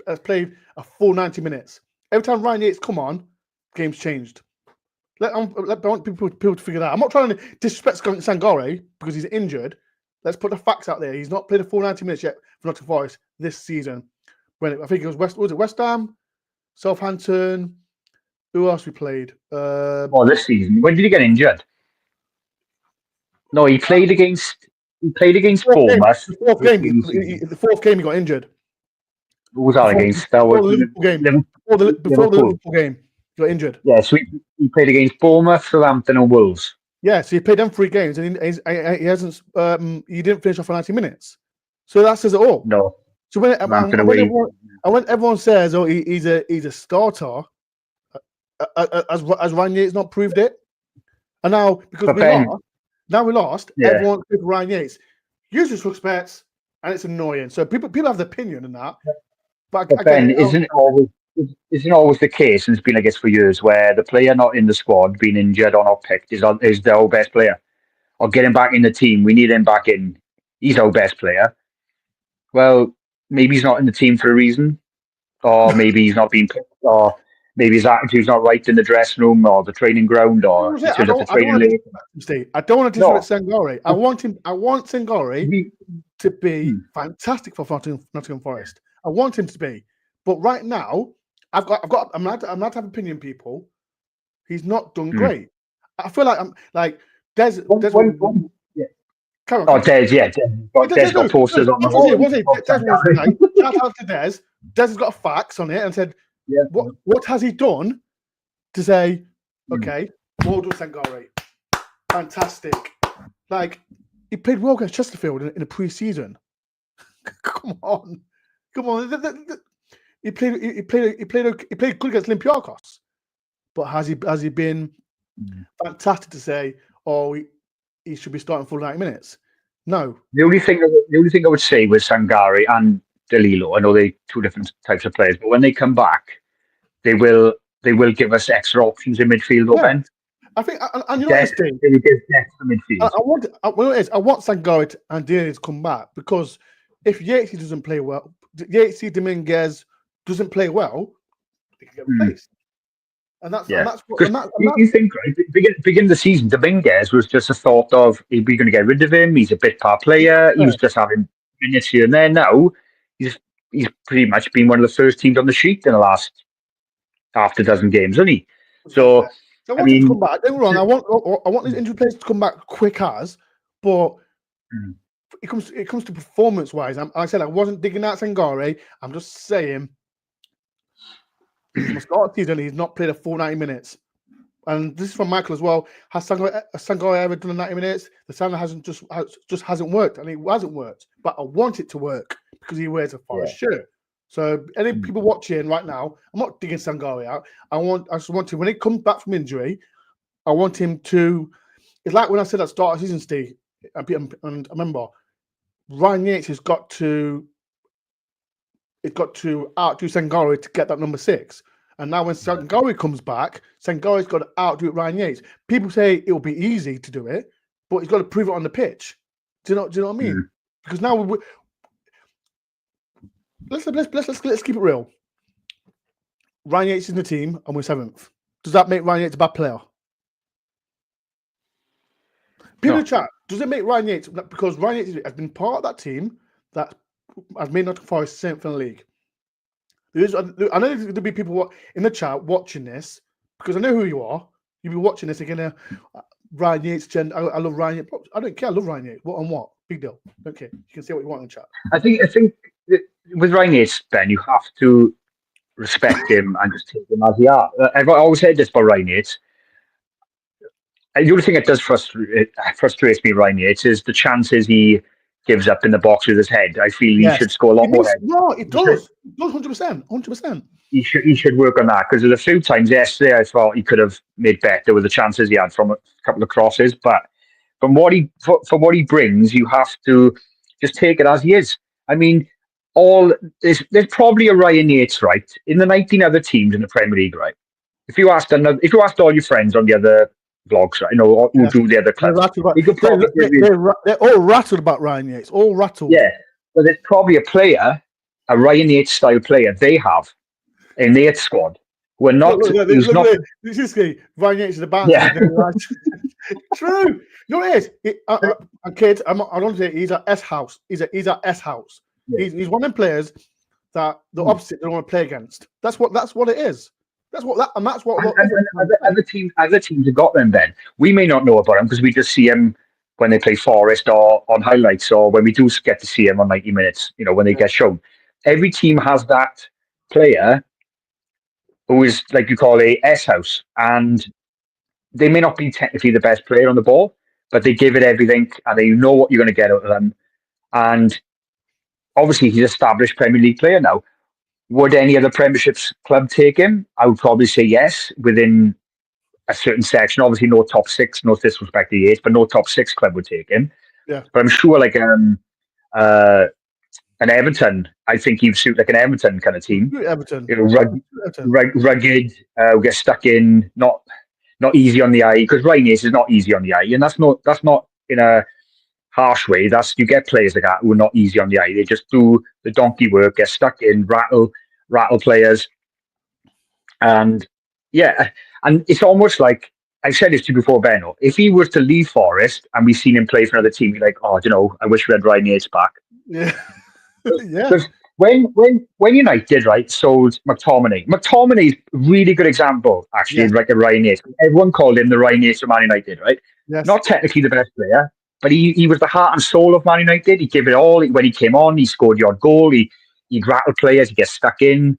has played a full 90 minutes? Every time Ryan Yates come on, game's changed. I want people to figure that out. I'm not trying to disrespect Sangari because he's injured. Let's put the facts out there. He's not played a full 90 minutes yet for Nottingham Forest this season. I think it was West Ham, Southampton. Who else we played?
This season. When did he get injured? No, he played against Bournemouth.
The fourth game he got injured.
Who was that against?
Before the Liverpool game. Before the Liverpool game, he got injured.
Yeah, so he played against Bournemouth, Southampton, and Wolves.
Yeah, so he played them 3 games, and he hasn't. He didn't finish off for 90 minutes. So that says it all.
No.
So when everyone says, "Oh, he's a starter," as Ryan Yates not proved it, and now because we lost. Yeah. Everyone picked Ryan Yates. Usually suspects, and it's annoying. So people have the opinion in that.
But Ben, isn't it always the case, and it's been like this for years, where the player not in the squad, being injured or not picked, is our best player, or getting back in the team? We need him back in. He's our best player. Well, maybe he's not in the team for a reason, or maybe he's not being picked, or maybe his attitude's not right in the dressing room or the training ground, or he turns up to training late.
I don't want to disrespect Sangari. I want Sangari to be fantastic for Nottingham Forest. I want him to be, but right now, I'm not having opinion, people. He's not done great. I feel like I'm like Des.
Des, yeah. Des got posters on the wall.
Shout out to Des. Des has got facts on it and said, what has he done to say, okay, well done, Sangari. Fantastic. Like, he played well against Chesterfield in a pre-season. Come on. He played good against Olympiacos, but has he been fantastic to say? Oh, he should be starting full 90 minutes. No.
The only thing I would say with Sangari and Delilo, I know they're two different types of players, but when they come back, they will give us extra options in midfield. Or Ben,
I think, and you know what, Steve?
They will give depth to midfield.
I want Sangari and Diaz to come back, because if Yatesy doesn't play well, Yatesy Dominguez doesn't play well, they can get replaced. And that's
you think, right? Beginning of the season, Dominguez was just a thought of, we're going to get rid of him. He's a bit part player. He was just having minutes here and there. Now he's pretty much been one of the first teams on the sheet in the last half a dozen games, hasn't he? So
I want him to come back. Don't get me wrong. I want these injured players to come back quick but it comes to performance wise. I said I wasn't digging out Sangare. I'm just saying. From the start of the season, he's not played a full 90 minutes. And this is from Michael as well. Has Sangare ever done 90 minutes? The sound hasn't worked, and it hasn't worked. But I want it to work because he wears a Forest shirt. So any people watching right now, I'm not digging Sangare out. I just want him, when he comes back from injury, I want him to. It's like when I said at the start of the season, Steve, and I remember Ryan Yates has got to outdo Sangare to get that number 6. And now when Sangare comes back, Sangare's got to outdo Ryan Yates. People say it will be easy to do it, but he's got to prove it on the pitch. Do you know what I mean? Because now let's keep it real. Ryan Yates is in the team and we're 7th. Does that make Ryan Yates a bad player? People in the chat, does it make Ryan Yates, because Ryan Yates has been part of that team that has made Nottingham Forest 7th in the league. I know there'll be people in the chat watching this, because I know who you are. You'll be watching this again. Ryan Yates, I love Ryan Yates. I don't care. I love Ryan Yates. What on what? Big deal. Don't care. You can say what you want in the chat.
I think with Ryan Yates, Ben, you have to respect him and just take him as he are. I've always said this about Ryan Yates. The only thing that does frustrates me, Ryan Yates, is the chances he gives up in the box with his head. I feel he should score a lot more heads.
No, it does. It does 100%.
He should work on that, because there's a few times yesterday I thought he could have made better with the chances he had from a couple of crosses. But from what he brings, you have to just take it as he is. I mean, there's probably a Ryan Yates, right, in the 19 other teams in the Premier League, right? If you asked all your friends on the other vlogs, right, who do the other clubs,
they're all rattled about Ryan Yates. All rattled.
Yeah, but there's probably a Ryan Yates style player they have in their squad who are not.
This is Ryan Yates is the bouncer. Yeah. True. You know what it is? Kids, I don't say he's at S house. He's at S house. Yeah. He's one of them players that the opposite they don't want to play against. That's what it is.
Other teams have got them. Then we may not know about him because we just see him when they play Forest or on highlights, or when we do get to see him on 90 minutes. When they get shown. Every team has that player who is, like you call, a S house, and they may not be technically the best player on the ball, but they give it everything, and they know what you're going to get out of them. And obviously, he's an established Premier League player now. Would any other Premierships club take him? I would probably say yes, within a certain section. Obviously, no top 6, no disrespect to Yates, but no top 6 club would take him.
Yeah.
But I'm sure, like an Everton, I think he'd suit like an Everton kind of team.
Everton,
rugged, get stuck in, not easy on the eye, because Ryan Yates is not easy on the eye, and that's not in a harsh way. You get players like that who are not easy on the eye. They just do the donkey work, get stuck in, rattle players, and and it's almost like, I've said this to you before, Benno. If he was to leave Forest and we've seen him play for another team, you're like, I wish we had Ryan Yates back.
Yeah. Yeah.
Because when United, right, sold McTominay's a really good example, actually, like a Ryan Yates. Everyone called him the Ryan Yates of Man United, right?
Yes.
Not technically the best player, but he was the heart and soul of Man United. He gave it all. When he came on, he scored the odd goal. He'd rattle players. He gets stuck in.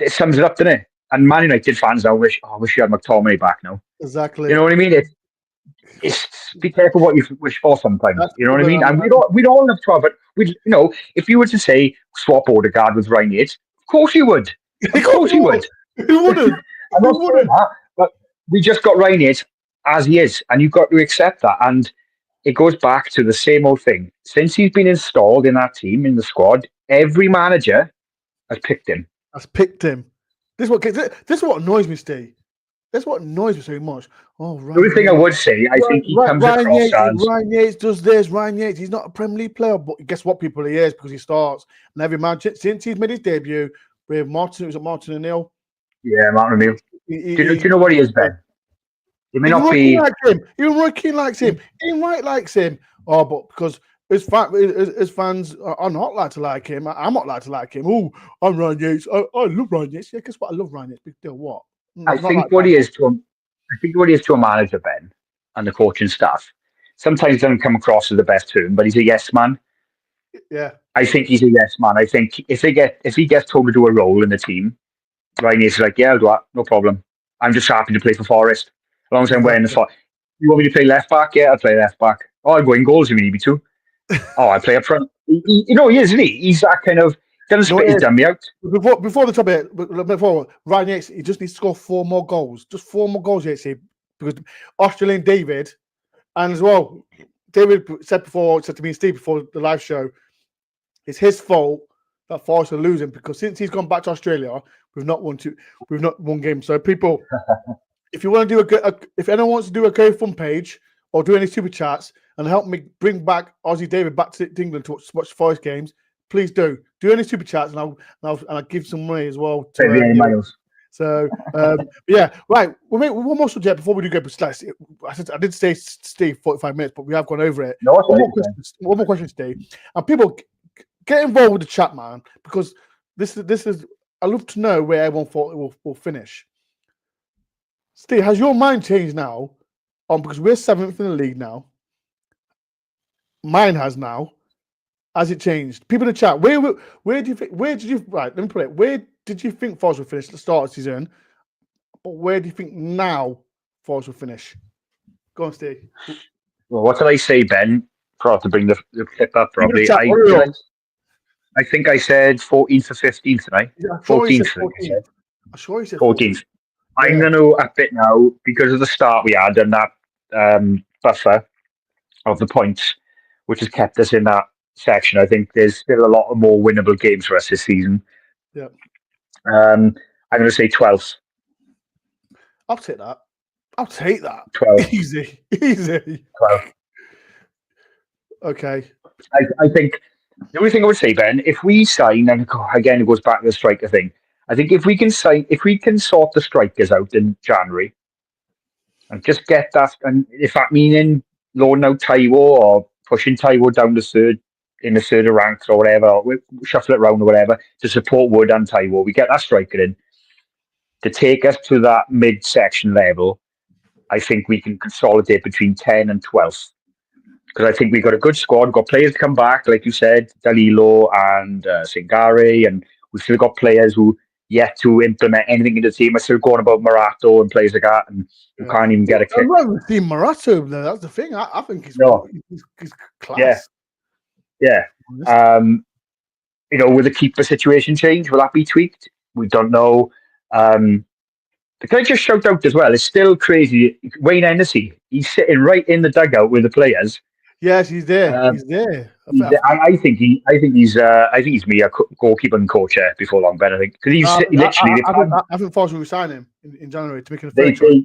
It sums it up, doesn't it? And Man United fans now wish you had McTominay back now.
Exactly.
You know what I mean? it's be careful what you wish for sometimes.
That's
You know what I mean? And we'd all love to have it. If you were to say swap Odegaard with Ryan Yates, of course you would. Of course you would.
Who wouldn't?
I'm
Who
not saying
wouldn't?
that, but we just got Ryan Yates as he is, and you've got to accept that. And it goes back to the same old thing. Since he's been installed in that team, in the squad, every manager has picked him.
Has picked him. This is what annoys me, Steve. That's what annoys me so much. Oh,
The only thing I would say, I think he comes across as
Ryan Yates does this. Ryan Yates, he's not a Premier League player, but guess what, people, he is, because he starts. And every match since he's made his debut with Martin, was it Martin O'Neill?
yeah, Martin O'Neill. Do you know what he is, Ben? He may not be.
Even Roy Keane likes him. Ian Wright likes him. Oh, but because his fans are not allowed to like him. I'm not allowed to like him. Oh, I'm Ryan Yates. I love Ryan Yates. Yeah, guess what? I love Ryan Yates. Big deal. What?
I think what he is to a manager, Ben, and the coaching staff, sometimes doesn't come across as the best term, but he's a yes man.
Yeah.
I think he's a yes man. I think if he gets told to do a role in the team, Ryan Yates is like, yeah, I'll do that, no problem. I'm just happy to play for Forest. As long as I'm wearing the Forest. You want me to play left back? Yeah, I'll play left back. Oh, I'll go in goals if you need me to. Oh, I'll play up front. He he is, isn't he? He's that kind of, doesn't spit his dummy out.
Before the top of it, before Ryan Yates, he just needs to score 4 more goals. Just 4 more goals, Yates, because Australian David, and as well, David said to me and Steve before the live show, it's his fault that Forest are losing, because since he's gone back to Australia, we've not won games. So people, if you want to do if anyone wants to do a GoFund page or do any super chats and help me bring back Aussie David back to England to watch Forest games, please do any super chats, and I'll give some money as well to
Miles.
So yeah, right. We'll make one more subject before we do go. I did say Steve 45 minutes, but we have gone over it.
No,
one more question, Steve. And people get involved with the chat, man, because this is. I love to know where everyone thought it will finish. Steve, has your mind changed now? Because we're 7th in the league now. Mine has now. Has it changed? People in the chat, where do you think? Where did you right? Let me put it. Where did you think Forest would finish at the start of the season? But where do you think now Forest will finish? Go on, Steve.
Well, what did I say, Ben? Forgot to bring the clip up probably. I think I said 14th or 15th tonight.
Yeah,
14th.
I'm sure you said
14th. I'm going to up it now because of the start we had and that buffer of the points, which has kept us in that section. I think there's still a lot of more winnable games for us this season.
Yeah.
I'm going to say 12th.
I'll take that.
12.
Easy.
12.
Okay.
I think the only thing I would say, Ben, if we sign, and again it goes back to the striker thing, I think if we can sort the strikers out in January and just get that, and if that meaning loaning out Taiwo or pushing Taiwo down the third ranks or whatever, we shuffle it around or whatever to support Wood and Taiwo, we get that striker in to take us to that mid-section level. I think we can consolidate between 10 and 12th. Because I think we've got a good squad, got players to come back, like you said, Dalilo and Singare, and we've still got players who yet to implement anything in the team. We're still going about Marato and players like that, and who can't even get a kick.
I'd rather see Marato, though. That's the thing. I think he's class.
Yeah. Will the keeper situation change? Will that be tweaked? We don't know. Can I just shout out as well? It's still crazy. Wayne Hennessy, he's sitting right in the dugout with the players.
Yes, he's there. He's there.
I think he's me a goalkeeper and coach before long, Ben. I think because he's literally.
I think Forest will sign him in January to make an official.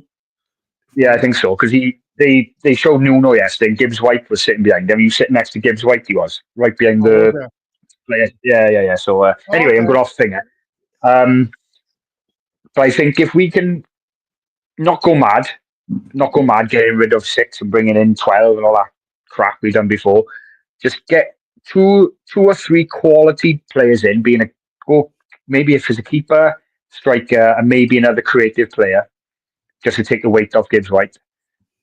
Yeah, I think so because they showed Nuno yesterday. And Gibbs White was sitting behind him. He was sitting next to Gibbs White. He was right behind the players. Yeah. So anyway, I'm going off thing. But I think if we can not go mad, getting rid of 6 and bringing in 12 and all that crap we've done before, just get two or three quality players in, maybe if there's a keeper, striker, and maybe another creative player, just to take the weight off Gibbs White.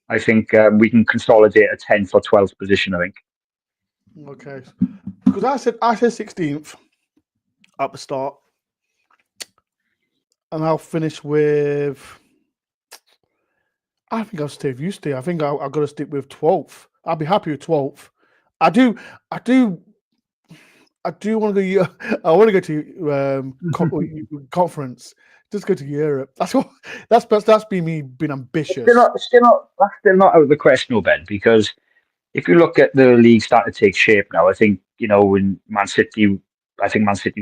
I think we can consolidate a 10th or 12th position, I think.
Okay. Because I said 16th at the start. And I'll finish with... I think I'll stay with you, Steve. I think I've got to stick with 12th. I'll be happy with 12th. I do want to go. I want to go to conference. Just go to Europe. That's been me being ambitious.
That's still not out of the question, Ben, because if you look at the league starting to take shape now, I think, when Man City will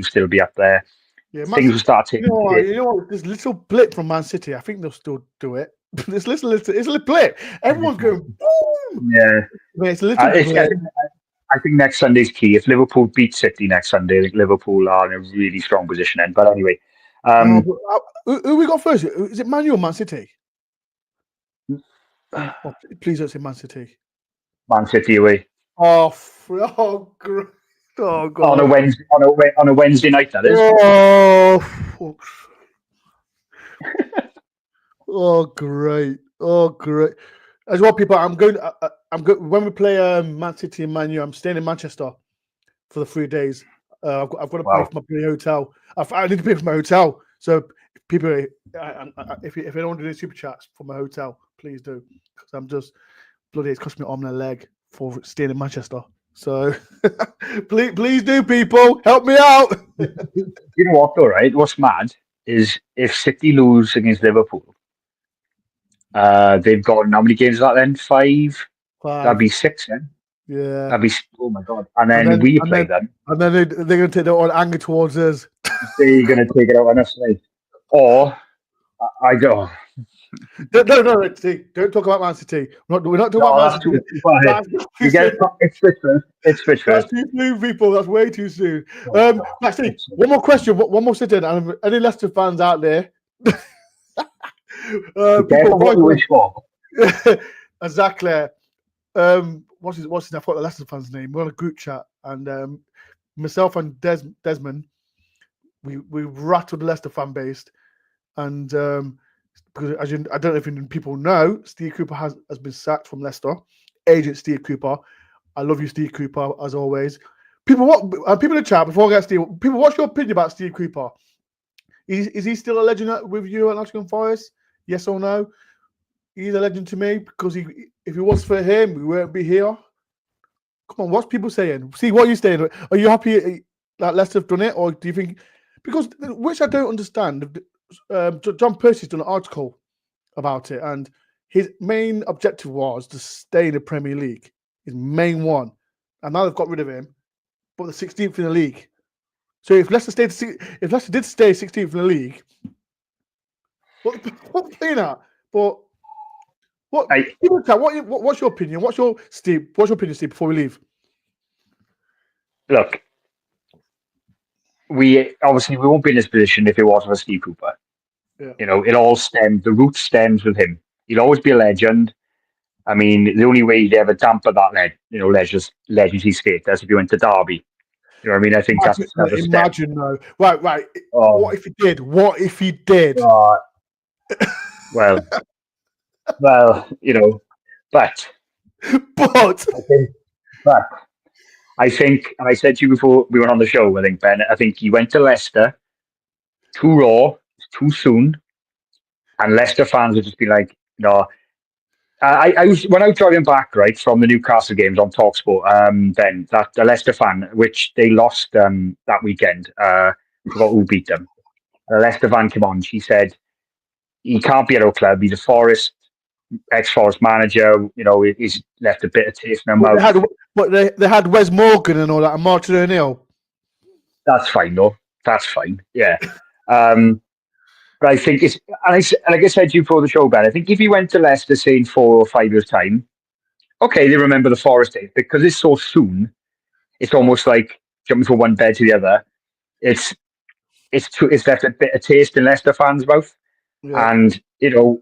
still be up there.
Yeah,
Things will start taking shape.
You know what? This little blip from Man City, I think they'll still do it. It's a little blip. Everyone's going boom.
Yeah,
It's a little blip.
I think next Sunday's key. If Liverpool beat City next Sunday, I think Liverpool are in a really strong position then. But anyway,
who we got first? Is it Man U or Man City? Oh, please don't say Man City.
Man City away.
Oh God!
On a Wednesday night, that is.
Oh, great! Oh, great! As well, people. I'm going. When we play Man City and Man U. I'm staying in Manchester for the 3 days. I've got to pay for my hotel. I need to pay for my hotel. So people, if you don't want to do super chats for my hotel, please do, because I'm just bloody. It's cost me an arm and a leg for staying in Manchester. So please do, people, help me out.
You know what, though, right? What's mad is if City lose against Liverpool, they've got how many games is that then? 5? That'd be 6 then.
Yeah.
That'd be, oh my God. And then we play them.
And then they're going to take their own anger towards us.
They're going to take it out on us, right? Or I go.
No, Steve, don't talk about Man City. We're not talking about Man City.
It's switch first.
That's too soon, people. That's way too soon. Actually, one more question. One more sit-in. And any Leicester fans out there?
People, what you wish for.
Exactly. What's his? I forgot the Leicester fans' name. We're on a group chat, and myself and Desmond, we rattled the Leicester fan base, and because I don't know if people know, Steve Cooper has been sacked from Leicester. Agent Steve Cooper. I love you, Steve Cooper, as always. People, people in the chat, before I get Steve, people, what's your opinion about Steve Cooper? Is he still a legend with you at Nottingham Forest? Yes or no? He's a legend to me, because if it was for him, we wouldn't be here. Come on, what's people saying? See, what are you saying? Are you happy that Leicester have done it, or do you think? Because which I don't understand. John Percy's done an article about it, and his main objective was to stay in the Premier League. His main one, and now they've got rid of him, but the 16th in the league. So if Leicester did stay 16th in the league, what playing at? But what's your opinion? What's your opinion, Steve? Before we leave,
look, we won't be in this position if it wasn't for Steve Cooper. Yeah. The root stems with him. He'll always be a legend. I mean, the only way he'd ever damper that legacy status if he went to Derby. You know what I mean? I think
imagine though. Right. Oh. What if he did?
Well, but I think, and I said to you before we went on the show, I think, Ben, I think he went to Leicester too raw, too soon, and Leicester fans would just be like, no. I was when I was driving back right from the Newcastle games on TalkSport, Ben, that the Leicester fan, which they lost that weekend, I forgot who beat them. A Leicester fan came on. She said he can't be at our club. He's a ex-Forest manager. He's left a bitter taste in their mouth.
They had Wes Morgan and all that, and Martin O'Neill.
That's fine, though. That's fine. Yeah. But I think it's, like I said to you before the show, Ben, I think if he went to Leicester, say in 4 or 5 years' time, okay, they remember the Forest days, because it's so soon. It's almost like jumping from one bed to the other. It's left a bit of taste in Leicester fans' mouth. Yeah. And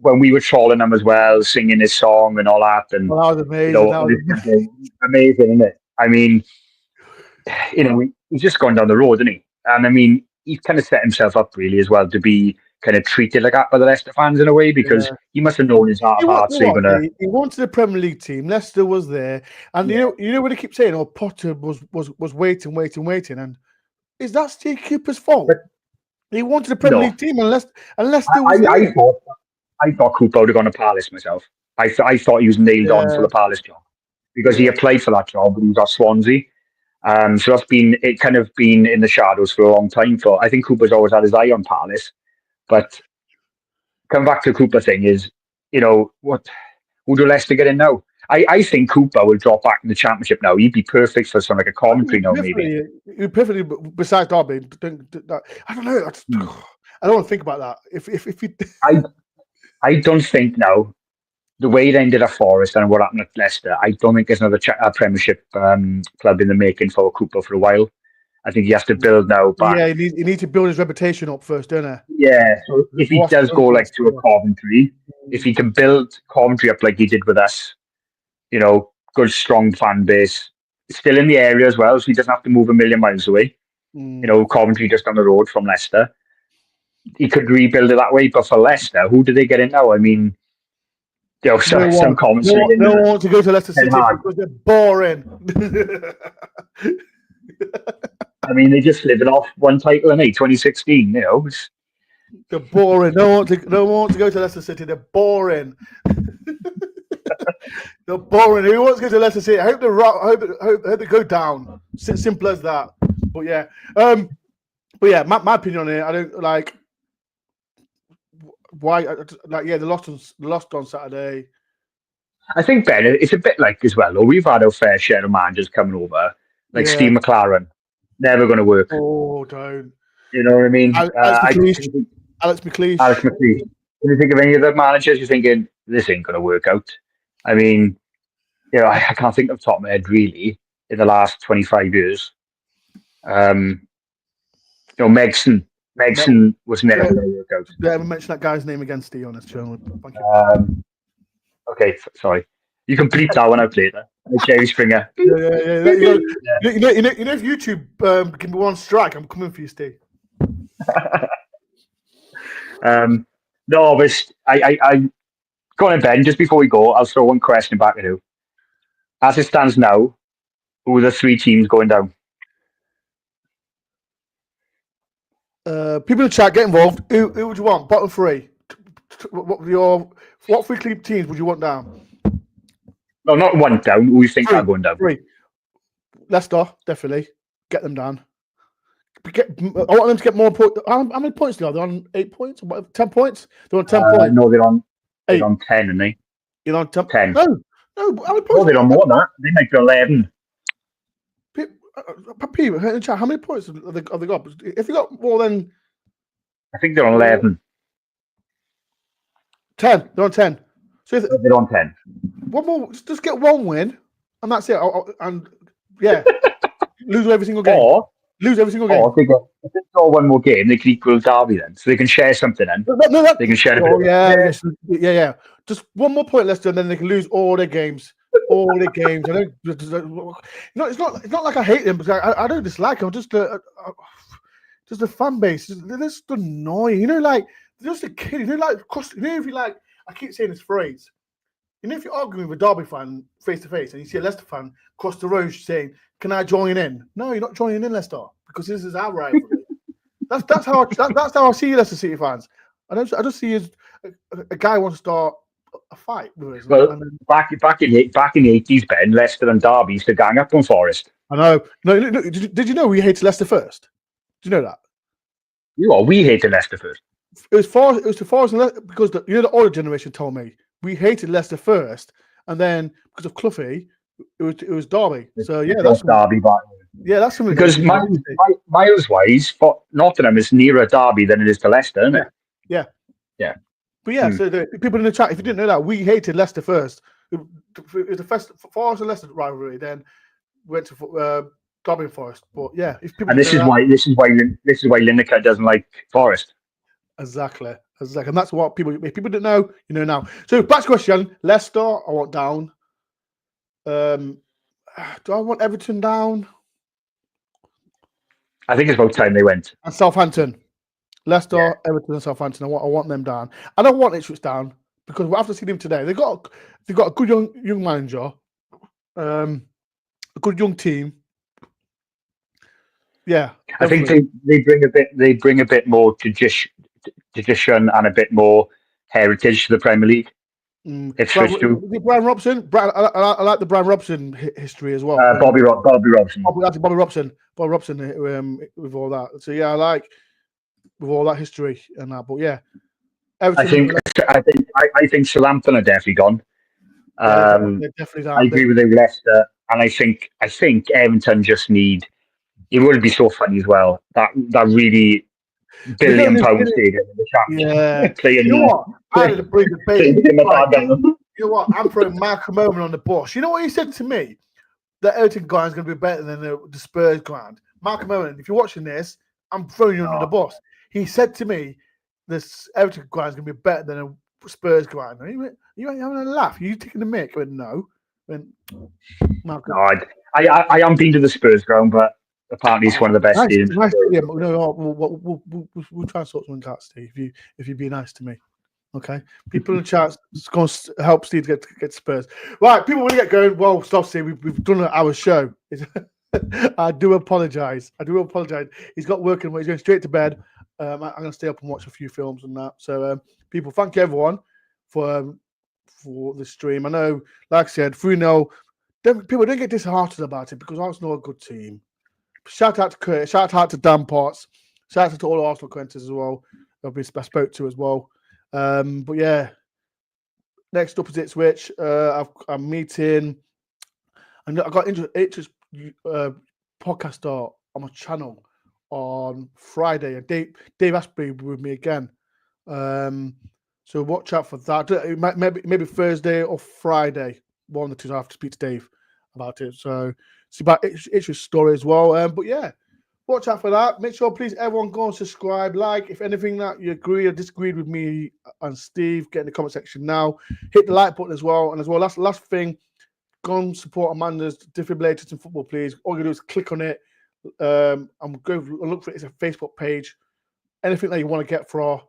when we were trolling them as well, singing his song and all that, and
that was amazing.
Amazing, isn't it? I mean, he's just gone down the road, isn't he? And I mean, he's kind of set himself up really as well to be kind of treated like that by the Leicester fans in a way, because he must have known his heart of hearts.
He wanted a Premier League team. Leicester was there, and you know what they keep saying? Oh, Potter was waiting, and is that Steve Cooper's fault? But he wanted a Premier League team, and Leicester was there.
I thought Cooper would have gone to Palace myself. I thought he was nailed on for the Palace job because he applied for that job when he was at Swansea. So it kind of been in the shadows for a long time. I think Cooper's always had his eye on Palace, but come back to the Cooper thing is, who do Leicester get in now? I think Cooper will drop back in the Championship now. He'd be perfect for some like a commentary now, maybe.
Perfectly, besides Derby, I don't know. I don't want to think about that. If you,
I don't think now the way it ended at Forest and what happened at Leicester. I don't think there's another Premiership club in the making for Cooper for a while. I think he has to build now. Back.
Yeah, he needs to build his reputation up first, don't he?
Yeah. So if he does go like to a Coventry, if he can build Coventry up like he did with us, good strong fan base, still in the area as well, so he doesn't have to move a million miles away. Coventry just down the road from Leicester. He could rebuild it that way, but for Leicester, who do they get in now? I mean, some commentary.
No one wants to go to Leicester City because they're boring.
I mean, they're just living off one title in 2016.
They're boring. No one wants to go to Leicester City. They're boring. They're boring. Who wants to go to Leicester City? I hope they go down. Simple as that. But yeah, my opinion on it, I don't like. Why? They lost on Saturday.
I think, Ben, it's a bit like as well. We've had our fair share of managers coming over, like Steve McLaren. Never going to work.
Oh, don't.
You know what I mean?
Alex McLeish.
When you think of any of the managers, you're thinking, this ain't going to work out. I mean, I can't think of the top of my head, really, in the last 25 years. Megson was never going to work out.
Don't ever mention that guy's name again, Steve, on this channel. Thank you.
Okay, sorry. You can bleep that one out later. Jerry Springer.
Yeah. If YouTube give me one strike, I'm coming for you, Steve.
No, but I go on, Ben. Just before we go, I'll throw one question back at you. As it stands now, who are the 3 teams going down?
People in the chat, get involved. Who would you want? Bottom 3. What 3 teams would you want down?
No, not one down. Who do you think are going down?
3. Leicester, definitely. Get them down. I want them to get more points. How many points do they have? They're on 8 points? 10 points? They're on 10 points.
No, they're on 8. They're on 10, aren't they?
You're on 10.
No,
how many points?
Oh, they're on more than that. They might be 11.
People in the chat, how many points have they got? If you got more than...
I think they're on 11.
10. They're on 10. So
they're on 10.
One more, just get one win, and that's it. Lose every single game. Lose every single game.
If they draw one more game, they can equal Derby then, so they can share something then. They can share a bit.
Yeah. Just one more point, Leicester, and then they can lose all their games. All their games. I don't. It's not like I hate them, because I don't dislike them. Just the fan base. They're just annoying. Like they're just a kid. If you like, I keep saying this phrase. If you're arguing with a Derby fan face to face and you see a Leicester fan cross the road saying, "Can I join in?" No, you're not joining in, Leicester, because this is our rivalry. that's how I see Leicester City fans. I just see as a guy wants to start a fight with us.
Well, back in the 80s, Ben, Leicester and Derby used to gang up on Forest.
I know. No, did you know we hated Leicester first? Did you know that?
We hated Leicester first.
It was Forest and Leicester, because the older generation told me we hated Leicester first, and then because of Cloughie, it was Derby. So yeah, that's
Derby.
That's something.
Because miles wise, Nottingham is nearer Derby than it is to Leicester, isn't it?
Yeah. But yeah, so the people in the chat, if you didn't know that, we hated Leicester first. It was the first Forest and Leicester rivalry. Then went to Derby and Forest. But yeah, if people
this is why Lineker doesn't like Forest.
Exactly. And that's what if people didn't know, you know now. So back to question: Leicester, I want down. Do I want Everton down?
I think it's about time they went.
And Southampton. Leicester, Everton, and Southampton. I want them down. I don't want Ipswich down, because we'll have to see them today. They've got a good young manager, a good young team. Yeah,
I think they bring a bit more tradition and a bit more heritage to the Premier League. Ipswich too.
Brian Robson. I like the Brian Robson history as well.
Bobby Robson.
Bobby Robson. Bobby Robson with all that. So yeah, I like with all that history and that. But yeah, Everton,
I think Southampton are definitely gone.
they're definitely down.
I agree with Leicester, and I think Everton just need. It would be so funny as well. That really £1 billion stadium in the Championship.
Yeah.
Playing,
you know what? I had a big debate.
You
know what? I'm throwing Malcolm Owen on the bus. You know what he said to me? The Everton guy is going to be better than the Spurs ground. Malcolm Owen, if you're watching this, I'm throwing you under the bus. He said to me, this Everton ground is going to be better than a Spurs ground. You ain't having a laugh. You taking the mic? I went, no. I went, Malcolm.
No, I haven't been to the Spurs ground, but apparently it's one of the best stadiums.
Nice. Yeah, we'll try and sort something out, Steve, if you be nice to me. Okay, people in the chat going to help Steve get Spurs. Right, people want to get going. Well, stop, Steve. We've done our show. I do apologize. He's got work and he's going straight to bed. I'm going to stay up and watch a few films and that. So, people, thank you everyone for the stream. I know, like I said, 3-0. People don't get disheartened about it because Arsenal are a good team. Shout out to Kurt. Shout out to Dan Potts. Shout out to all Arsenal acquaintances as well. I spoke to as well. But yeah, next up is Ipswich. I'm meeting, and I got Ipswich podcast on my channel on Friday, and Dave Ashby with me again. So watch out for that. Maybe Thursday or Friday. One of the two. I have to speak to Dave about it. So it's about Ipswich story as well. But yeah. Watch out for that. Make sure, please, everyone go and subscribe, like. If anything that you agree or disagreed with me and Steve, get in the comment section now. Hit the like button as well. And as well, last thing, go and support Amanda's defibrillators in football, please. All you do is click on it. I'm going to look for it. It's a Facebook page. Anything that you want to get for her,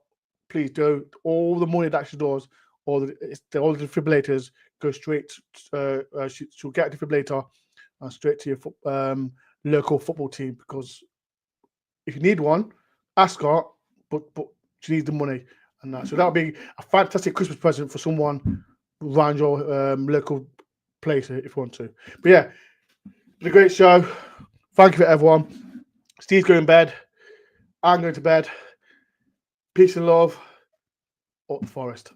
please do. All the money that she does, all the defibrillators go straight. She'll get a defibrillator and straight to your local football team, because if you need one, ask her, but she needs the money and that. So that would be a fantastic Christmas present for someone around your local place if you want to. But yeah, it's a great show. Thank you for everyone. Steve's going to bed. I'm going to bed. Peace and love. Up the Forest.